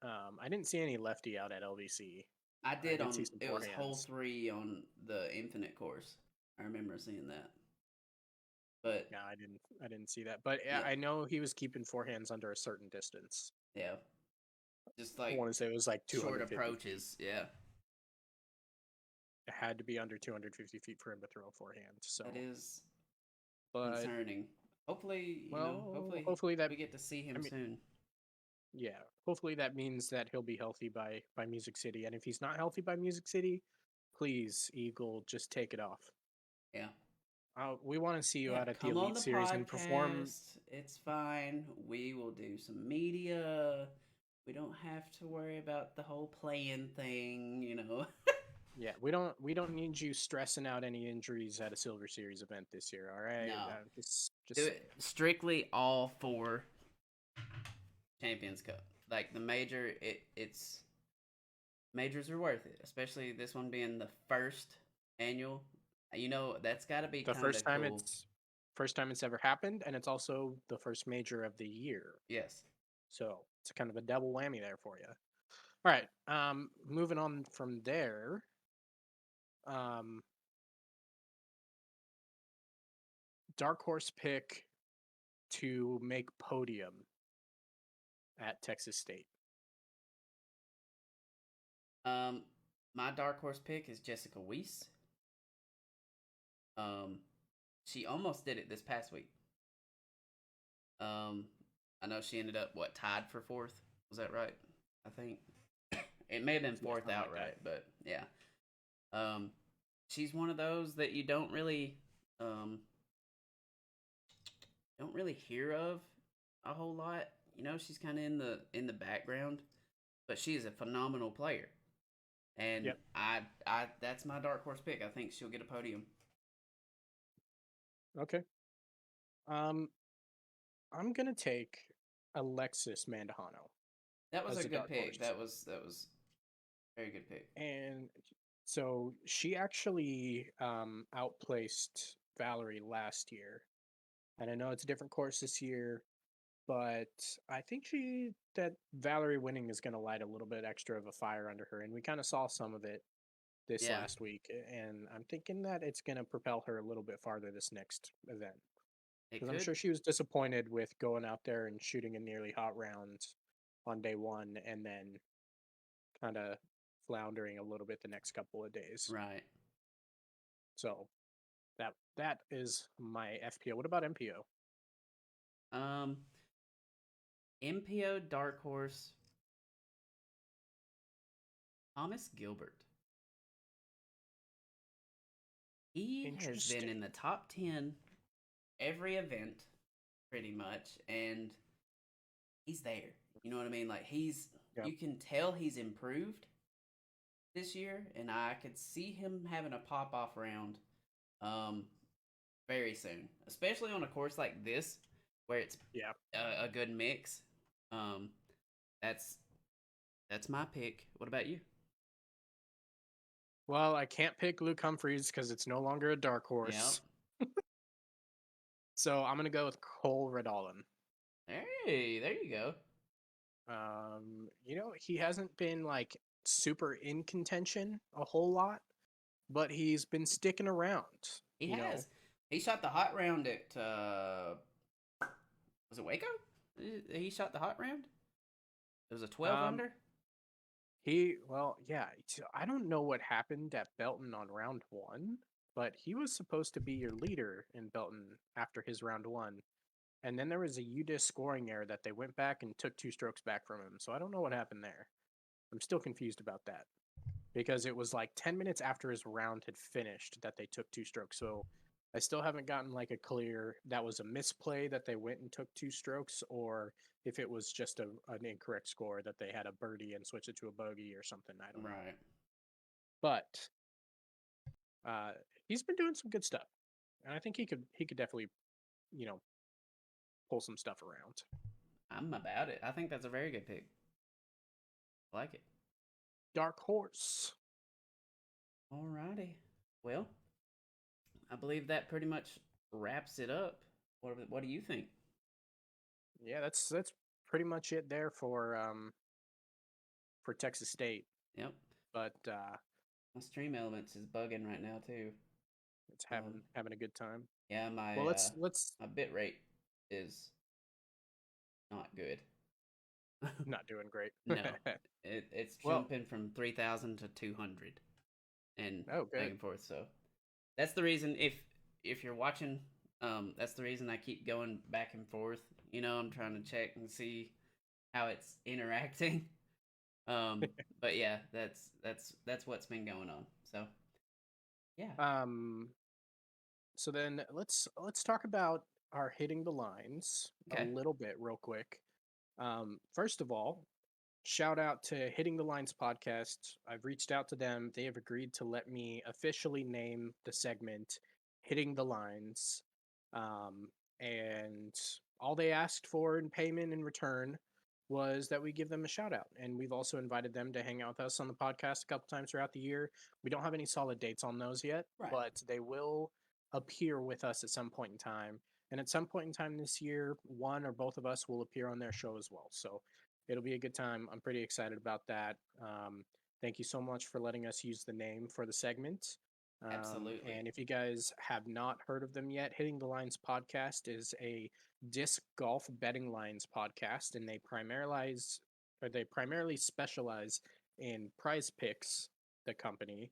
I didn't see any lefty out at LVC. I did on it was hole 3 on the Infinite course. I remember seeing that. But no, I didn't see that. But yeah, I know he was keeping forehands under a certain distance. Yeah. Just like I want to say it was like 200 short approaches, yeah. It had to be under 250 feet for him to throw a forehand. So that is concerning. Hopefully, hopefully we get to see him soon. Yeah, hopefully that means that he'll be healthy by Music City. And if he's not healthy by Music City, please, Eagle, just take it off. Yeah. We want to see you out at the Elite Series and perform. It's fine. We will do some media. We don't have to worry about the whole playing thing, you know. Yeah, we don't need you stressing out any injuries at a Silver Series event this year. All right, No, just do saying. it strictly all for Champions Cup. Like the major, it's majors are worth it, especially this one being the first annual. That's got to be The kind of cool. first time it's ever happened, and it's also the first major of the year. Yes. So it's kind of a double whammy there for you. All right, moving on from there. Um, dark horse pick to make podium at Texas State. Um, my dark horse pick is Jessica Weiss. Um, she almost did it this past week. Um, I know she ended up tied for fourth. Was that right? I think it may have been Yeah, fourth something like outright, but yeah. Um, she's one of those that you um don't really hear of a whole lot. She's kind of in the background, but she is a phenomenal player, and Yep. I that's my dark horse pick. I think she'll get a podium. Okay. Um, I'm gonna take Alexis Mandujano That was as a the good dark pick. horse, That was a very good pick. and so she actually outplaced Valerie last year, and I know it's a different course this year, but I think that Valerie winning is gonna light a little bit extra of a fire under her, and we kind of saw some of it this Yeah, last week, and I'm thinking that it's gonna propel her a little bit farther this next event. it Because I'm could. sure she was disappointed with going out there and shooting a nearly hot round on day one and then kind of floundering a little bit the next couple of days. Right. So that is my FPO. What about MPO? Um, MPO dark horse Thomas Gilbert. He has been in Interesting. the top 10 every event pretty much, and he's there. You know what I mean? Like Yep. you can tell he's improved this year, and I could see him having a pop off round, um, very soon, especially on a course like this where it's Yeah. a good mix. Um, that's that's my pick. What about you? Well, I can't pick Luke Humphreys because it's no longer a dark Yeah. horse. So I'm gonna go with Cole Redolin. Hey, there you go. He hasn't been like super in contention a whole lot, but he's been sticking around. He You know, has. He shot the hot round at was it Waco? He shot the hot round. It was a 12 um, under. yeah. I don't know what happened at Belton on round one, but he was supposed to be your leader in Belton after his round one. And then there was a UDIS scoring error that they went back and took 2 strokes back from him. So I don't know what happened there. I'm still confused about that because it was like 10 minutes after his round had finished that they took 2 strokes. So I still haven't gotten like a clear that was a misplay that they went and took 2 strokes, or if it was just an incorrect score that they had a birdie and switched it to a bogey or something. I don't know. Right. But uh, he's been doing some good stuff, and I think he could definitely you know pull some stuff around. I'm about it. I think that's a very good pick. I like it. Dark horse. Alrighty. Well, I believe that pretty much wraps it up. What do you think? Yeah, that's pretty much it there for Texas State. Yep. But My stream elements is bugging right now too. it's Um, having a good time. yeah, Well, let's my bit rate is not good. not doing great. No, it's Well, jumping from 3,000 to 200 and oh, back good. and forth. So that's the reason if you're watching, that's the reason I keep going back and forth. I'm trying to check and see how it's interacting. But yeah, that's what's been going on. So yeah, Um, so then let's talk about our hitting the lines a okay, little bit real quick. First of all, shout out to Hitting the Lines podcast. I've reached out to them. They have agreed to let me officially name the segment Hitting the Lines. And all they asked for in payment in return was that we give them a shout out. And we've also invited them to hang out with us on the podcast a couple times throughout the year. We don't have any solid dates on those yet, Right. but they will appear with us at some point in time. And at some point in time this year, one or both of us will appear on their show as well. So it'll be a good time. I'm pretty excited about that. Thank you so much for letting us use the name for the segment. Absolutely. And if you guys have not heard of them yet, Hitting the Lines podcast is a disc golf betting lines podcast, and they primarily specialize in Prize Picks, the company,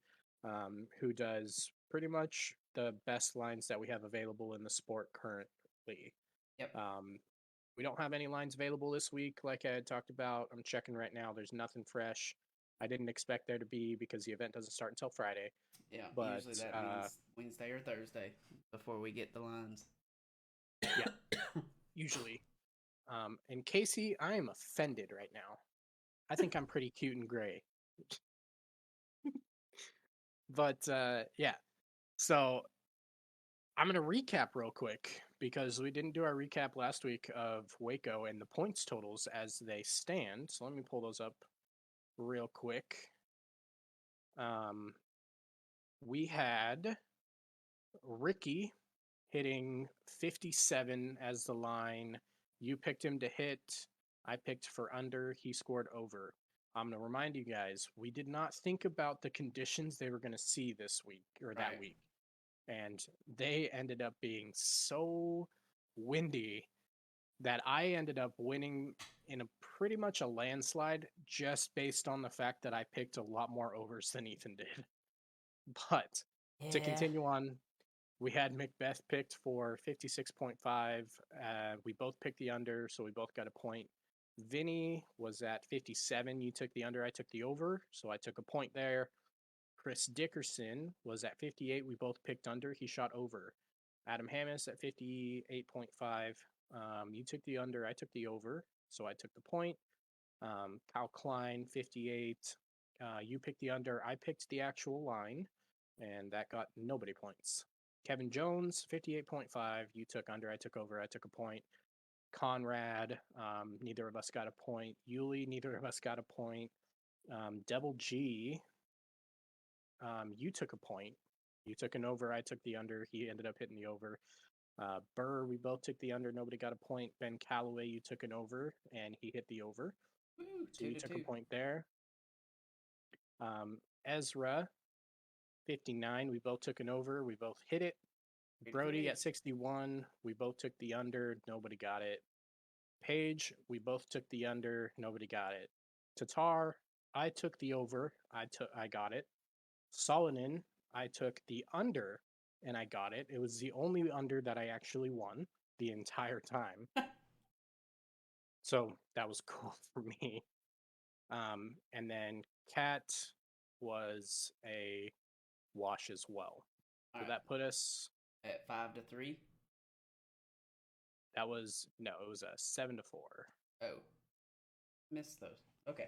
who does pretty much the best lines that we have available in the sport currently. Yep. We don't have any lines available this week, like I had talked about. I'm checking right now. There's nothing fresh. I didn't expect there to be because the event doesn't start until Friday. Yeah, But usually that means Wednesday or Thursday before we get the lines. Yeah, usually. And Casey, I am offended right now. I think I'm pretty cute and gray. But yeah, so I'm going to recap real quick because we didn't do our recap last week of Waco and the points totals as they stand. So let me pull those up real quick. We had Ricky hitting 57 as the line. You picked him to hit. I picked for under. He scored over. I'm going to remind you guys, we did not think about the conditions they were going to see this week or that Right. week. And they ended up being so windy that I ended up winning in a pretty much a landslide just based on the fact that I picked a lot more overs than Ethan did. But to continue on, we had Macbeth picked for 56.5. We both picked the under, so we both got a point. Vinny was at 57. You took the under, I took the over, so I took a point there. Chris Dickerson was at 58. We both picked under. He shot over. Adam Hammis at 58.5. You took the under. I took the over. So I took the point. Kyle Klein, 58. You picked the under. I picked the actual line. And that got nobody points. Kevin Jones, 58.5. You took under. I took over. I took a point. Conrad, neither of us got a point. Yuli, neither of us got a point. Devil G, you took a point. You took an over. I took the under. He ended up hitting the over. Burr, we both took the under. Nobody got a point. Ben Calloway, you took an over, and he hit the over. Woo, So you took a point there. Ezra, 59. We both took an over. We both hit it. Brody at 61. We both took the under. Nobody got it. Paige, we both took the under. Nobody got it. Tatar, I took the over. I got it. Solonin, I took the under and I got it. It was the only under that I actually won the entire time. So that was cool for me. And then Kat was a wash as well. So that put us at 5-3. That was it was a 7-4. Oh, missed those. Okay.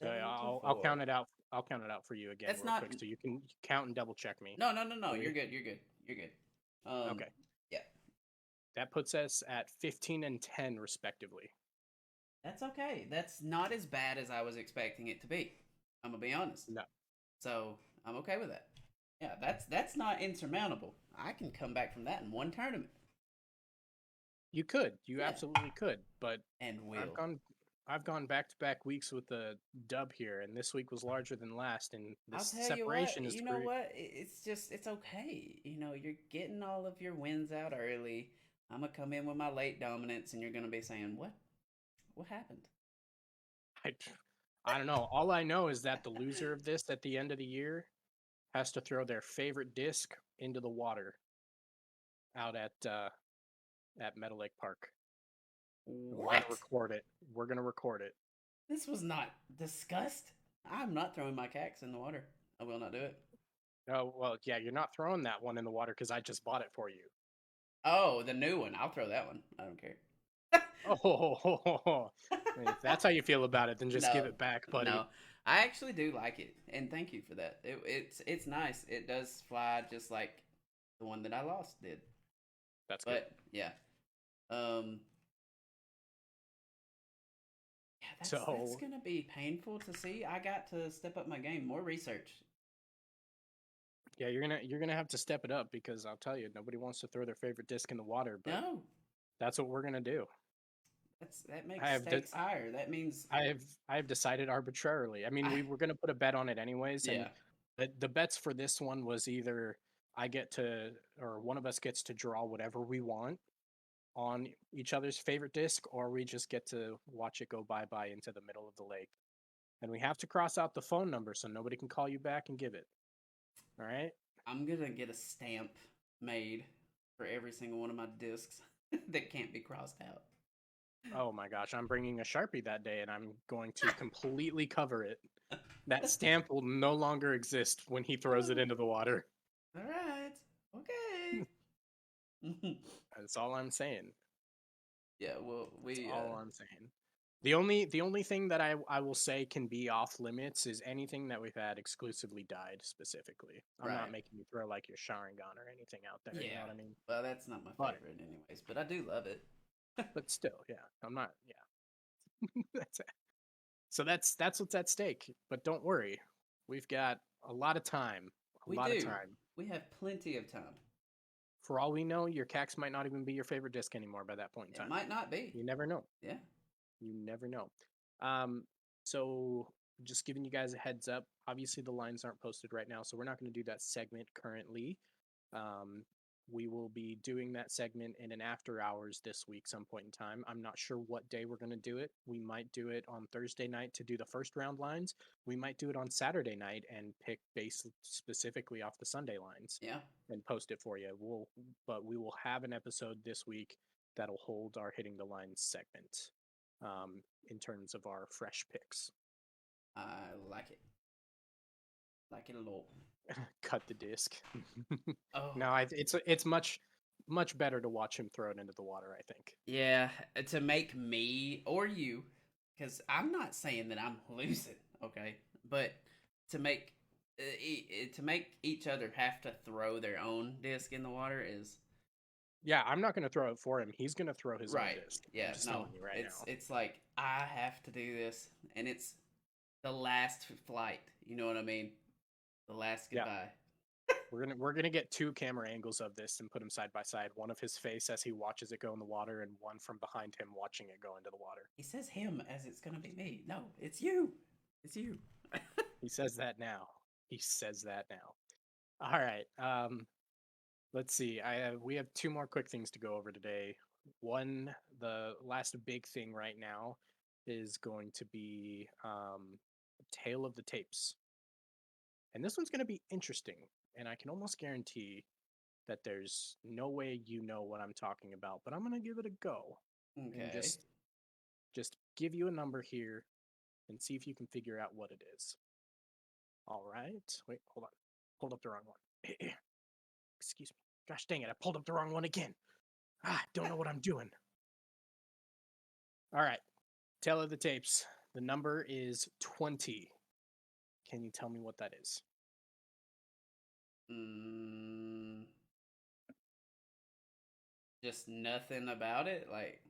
So I'll count it out. I'll count it out for you again That's real not quick, so you can count and double check me. No. You're good. You're good. Okay. Yeah. That puts us at 15 and 10 respectively. That's okay. That's not as bad as I was expecting it to be. I'm gonna be honest. No. So I'm okay with that. Yeah, that's not insurmountable. I can come back from that in one tournament. You could. You absolutely could. But and will. I've gone back-to-back weeks with the dub here, and this week was larger than last, and this I'll tell separation you is know what? It's okay. You're getting all of your wins out early. I'm gonna come in with my late dominance, and you're gonna be saying, What happened? I don't know. All I know is that the loser of this at the end of the year has to throw their favorite disc into the water out at Meadow Lake Park. What? We're gonna record it. This was not discussed. I'm not throwing my cax in the water. I will not do it. Oh, well, yeah, you're not throwing that one in the water because I just bought it for you. Oh, the new one. I'll throw that one. I don't care. Oh, if that's how you feel about it, then just give No, it back, no. buddy. I actually do like it, and thank you for that. It's nice. It does fly just like the one that I lost did. That's good. But yeah, um, yeah, that's So gonna be painful to see. I got to step up my game, more research. yeah, you're gonna have to step it up because I'll tell you, nobody wants to throw their favorite disc in the water, but No, that's what we're gonna do. that I makes have de- stakes higher. That means I have decided arbitrarily. I mean, I we were gonna put a bet on it anyways, and yeah. the bets for this one was either I get to or one of us gets to draw whatever we want on each other's favorite disc, or we just get to watch it go bye bye into the middle of the lake. And we have to cross out the phone number so nobody can call you back and give it. All right. I'm gonna get a stamp made for every single one of my discs that can't be crossed out. Oh my gosh, I'm bringing a Sharpie that day and I'm going to completely cover it. That stamp will no longer exist when he throws it into the water. All right. Okay. That's all I'm saying. Yeah, well, That's we all I'm saying. The only thing that I will say can be off limits is anything that we've had exclusively died specifically. I'm not right. making you throw like your Sharingan or anything out there, you know Yeah. what I mean? Well, that's not my But favorite anyways, but I do love it. still, yeah. I'm not that's it. So that's what's at stake. But don't worry. We've got a lot of time. A We lot of do. time. We have plenty of time. For all we know, your Cax might not even be your favorite disc anymore by that point in It time. might not be. You never know. Yeah. You never know. Um, so just giving you guys a heads up. Obviously, the lines aren't posted right now, so we're not going to do that segment currently. Um, we will be doing that segment in an after hours this week, some point in time. I'm not sure what day we're going to do it. We might do it on Thursday night to do the first round lines. We might do it on Saturday night and pick based specifically off the Sunday lines Yeah. and post it for you. But we will have an episode this week that'll hold our hitting the lines segment in terms of our fresh picks. I like it. Like it a lot. Cut the disc. Oh. No, it's much better to watch him throw it into the water. I think. Yeah, to make me or you, because I'm not saying that I'm losing, okay, but to make to make each other have to throw their own disc in the water is Yeah, I'm not going to throw it for him. He's going to throw his own right. disc. I'm Yeah, just no, telling you right now. it's like I have to do this, and it's the last flight. You know what I mean? The last Yeah, goodbye. we're gonna get two camera angles of this and put them side by side. One of his face as he watches it go in the water, and one from behind him watching it go into the water. He says him as it's gonna be me. No, it's you. It's you. He says that now. He says that now. All right. Let's see. We have two more quick things to go over today. One, the last big thing right now is going to be Tale of the Tapes, and this one's going to be interesting. And I can almost guarantee that there's no way you know what I'm talking about, but I'm going to give it a go and Okay. just give you a number here and see if you can figure out what it is. All right. Wait, hold on. Pulled up the wrong one. Excuse me. Gosh dang it, I pulled up the wrong one again. Don't know what I'm doing. All right. Tale of the Tapes. The number is 20. Can you tell me what that is? Mm, just nothing about it. Like,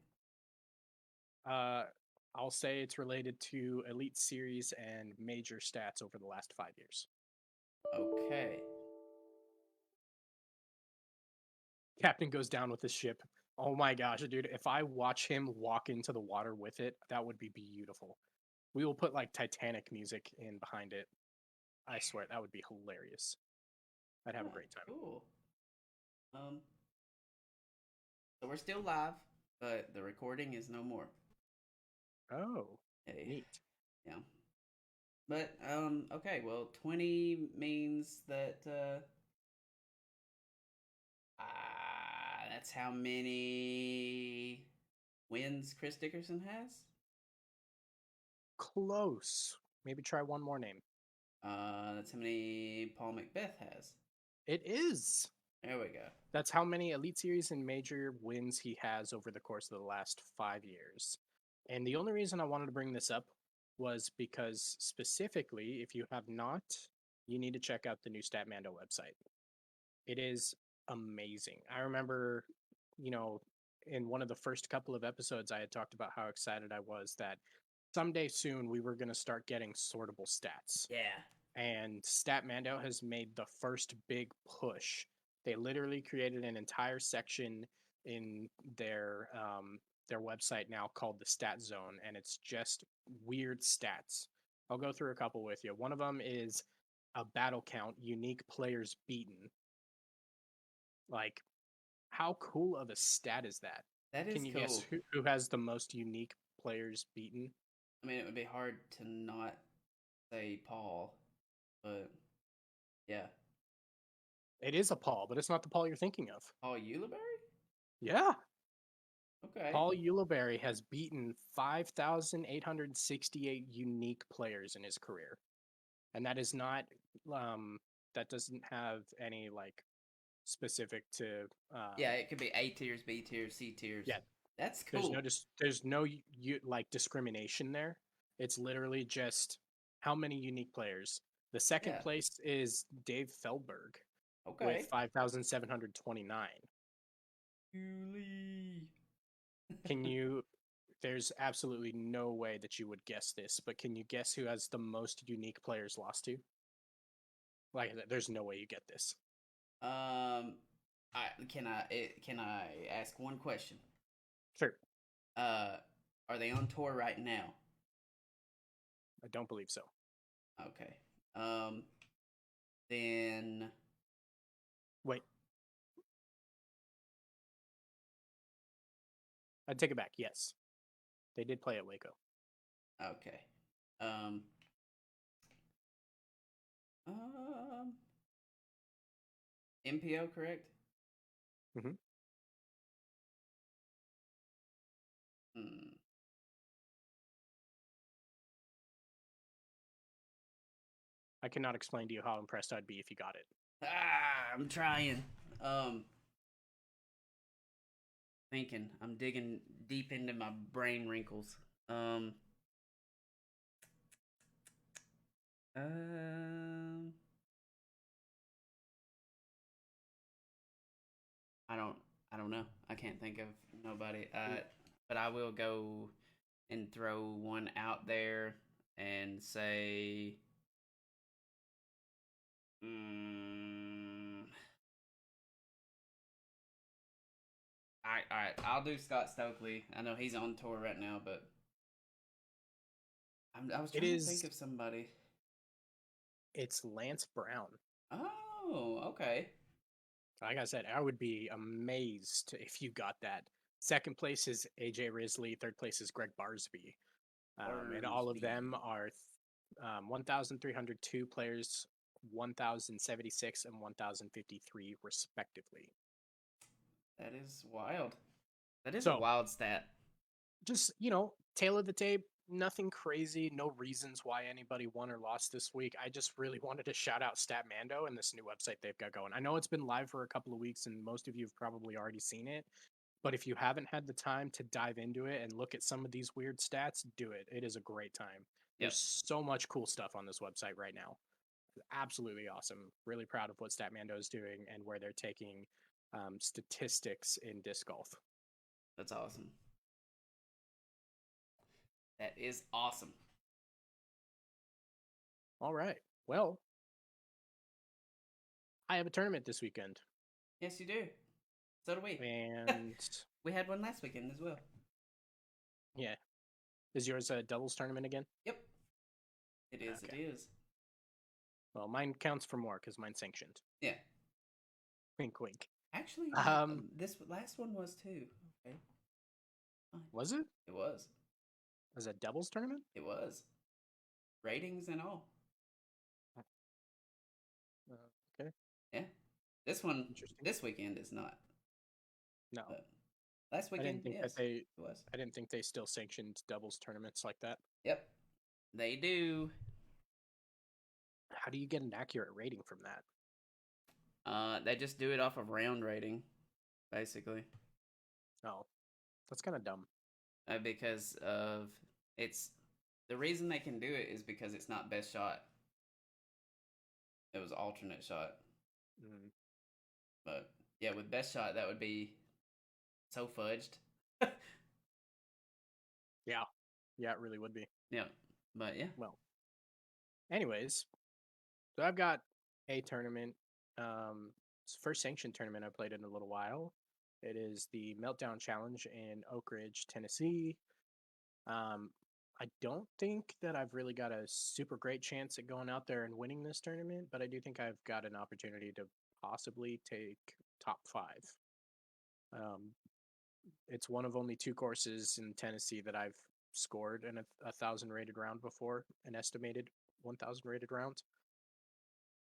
Uh, I'll say it's related to Elite Series and major stats over the last 5 years. okay. Captain goes down with his ship. Oh my gosh, dude. If I watch him walk into the water with it, that would be beautiful. We will put like Titanic music in behind it. I swear, that would be hilarious. I'd have a Huh, great time. cool. So we're still live, but the recording is no more. Oh, Hey, neat. yeah. But okay. Well, 20 means that that's how many wins Chris Dickerson has. Close. Maybe try one more name. That's how many Paul Macbeth has. It is. There we go. That's how many Elite Series and major wins he has over the course of the last 5 years. And the only reason I wanted to bring this up was because specifically, if you have not, you need to check out the new Statmando website. It is amazing. I remember, you know, in one of the first couple of episodes, I had talked about how excited I was that someday soon we were going to start getting sortable stats. Yeah. And Statmando has made the first big push. They literally created an entire section in their website now called the Stat Zone, and it's just weird stats. I'll go through a couple with you. One of them is a battle count, unique players beaten. Like, how cool of a stat is that? That Can is you guess cool. who has the most unique players beaten? I mean, it would be hard to not say Paul, but yeah. It is a Paul, but it's not the Paul you're thinking of. Paul Ulibarri? Yeah. Okay. Paul Ulibarri has beaten 5,868 unique players in his career. And that is not, that doesn't have any like specific to, Yeah, it could be A tiers, B tiers, C tiers. yeah, That's cool. there's no like discrimination there. It's literally just how many unique players. The second Yeah. place is Dave Feldberg Okay. with 5,729. Uli. Can you? There's absolutely no way that you would guess this, but can you guess who has the most unique players lost to? Like, there's no way you get this. Can I ask one question? Sure. Are they on tour right now? I don't believe so. Okay. Then Wait. I'd take it back. Yes. They did play at Waco. okay. Um. MPO, correct? Mm-hmm. Hmm. I cannot explain to you how impressed I'd be if you got it. I'm trying. Thinking. I'm digging deep into my brain wrinkles. Um. I don't know. I can't think of nobody. But I will go and throw one out there and say, all right. I'll do Scott Stokely. I know he's on tour right now, but I was trying to think of somebody. It's Lance Brown. Oh, okay. Like I said, I would be amazed if you got that. Second place is AJ Risley. Third place is Greg Barsby. And all of them are 1,302 players, 1,076 and 1,053 respectively. That is wild. That is a wild stat. Just, tail of the tape, nothing crazy, no reasons why anybody won or lost this week. I just really wanted to shout out Statmando and this new website they've got going. I know it's been live for a couple of weeks and most of you have probably already seen it. But if you haven't had the time to dive into it and look at some of these weird stats, do it. It is a great time. There's so much cool stuff on this website right now. Absolutely awesome. Really proud of what Statmando is doing and where they're taking statistics in disc golf. That's awesome. That is awesome. All right. Well, I have a tournament this weekend. Yes, you do. So do we. And we had one last weekend as well. Yeah. Is yours a doubles tournament again? Yep. It is. Okay. It is. Well, mine counts for more because mine's sanctioned. Yeah. Wink, wink. Actually, this last one was too. Okay. Was it? It was. Was it a doubles tournament? It was. Ratings and all. Okay. Yeah. This one, this weekend is not. No. But last weekend, I didn't think yes, that they. It was. I didn't think they still sanctioned doubles tournaments like that. Yep, they do. How do you get an accurate rating from that? They just do it off of round rating, basically. Oh, that's kind of dumb. Because of it's the reason they can do it is because it's not best shot. It was alternate shot. Mm. But yeah, with best shot, that would be so fudged. Yeah. Yeah, it really would be. Yeah, but yeah. Well, anyways, so I've got a tournament. It's the first sanctioned tournament I played in a little while. It is the Meltdown Challenge in Oak Ridge, Tennessee. I don't think that I've really got a super great chance at going out there and winning this tournament, but I do think I've got an opportunity to possibly take top 5. It's one of only 2 courses in Tennessee that I've scored in a 1,000 rated round before, an estimated 1,000 rated round.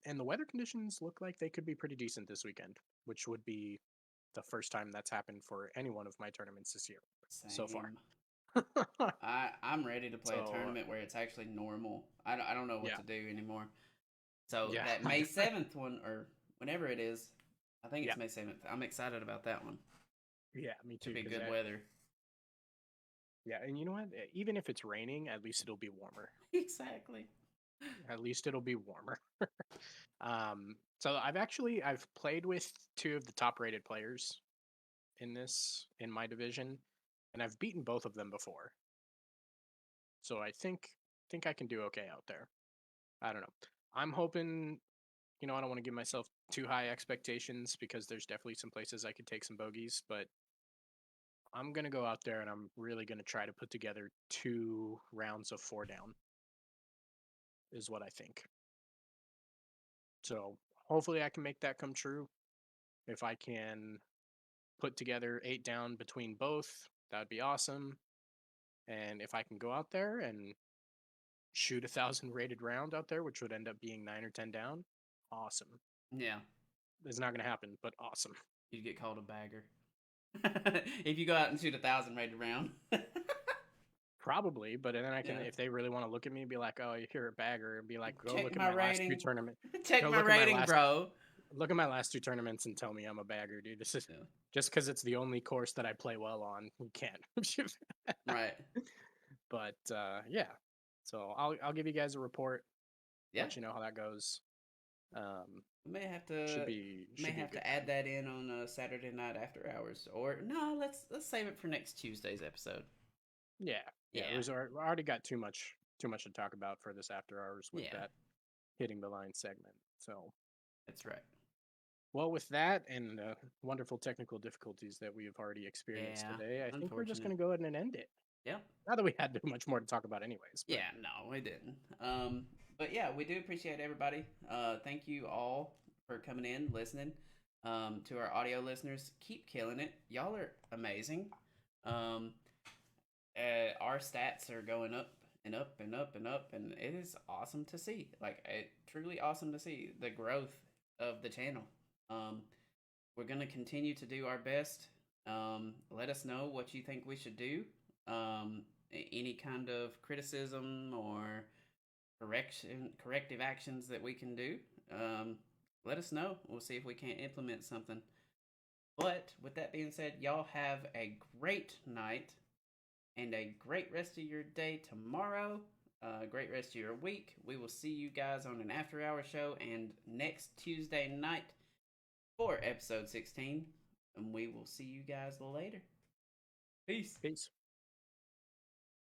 And the weather conditions look like they could be pretty decent this weekend, which would be the first time that's happened for any one of my tournaments this year so far. I'm ready to play a tournament where it's actually normal. I don't know what to do anymore. So that May 7th one, or whenever it is, I think it's May 7th. I'm excited about that one. Yeah, me too. Should be good weather. Yeah, and you know what? Even if it's raining, at least it'll be warmer. Exactly. At least it'll be warmer. So I've played with 2 of the top rated players in my division, and I've beaten both of them before. So I think I can do okay out there. I don't know. I'm hoping, I don't want to give myself too high expectations because there's definitely some places I could take some bogeys, but I'm going to go out there and I'm really going to try to put together 2 rounds of 4 down is what I think. So hopefully I can make that come true. If I can put together 8 down between both, that would be awesome. And if I can go out there and shoot 1,000 rated round out there, which would end up being 9 or 10 down, awesome. Yeah. It's not going to happen, but awesome. You'd get called a bagger. If you go out and shoot 1,000 rated round. Probably, but then I can, if they really want to look at me, be like, "Oh, you're a bagger," and be like, "Go Check look at my my last rating. 2 tournaments. Check my rating, bro. Look at my last 2 tournaments and tell me I'm a bagger, dude. This is just because it's the only course that I play well on. You can't." Right. But yeah, so I'll give you guys a report. Yeah. Let you know how that goes. We may have to add that in on a Saturday night after hours, or no, let's save it for next Tuesday's episode. Yeah. We already got too much to talk about for this after hours with that hitting the line segment. So that's right. Well, with that and wonderful technical difficulties that we have already experienced today, I think we're just going to go ahead and end it. Yeah. Not that we had too much more to talk about anyways. But... Yeah, no, we didn't. But yeah, we do appreciate everybody. Thank you all for coming in, listening. To our audio listeners, keep killing it. Y'all are amazing. Our stats are going up and up and up and up, and it is awesome to see. Truly awesome to see the growth of the channel. We're going to continue to do our best. Let us know what you think we should do. Any kind of criticism or corrective actions that we can do. Let us know. We'll see if we can't implement something. But with that being said, y'all have a great night and a great rest of your day tomorrow. Great rest of your week. We will see you guys on an after hour show and next Tuesday night for episode 16. And we will see you guys later. Peace.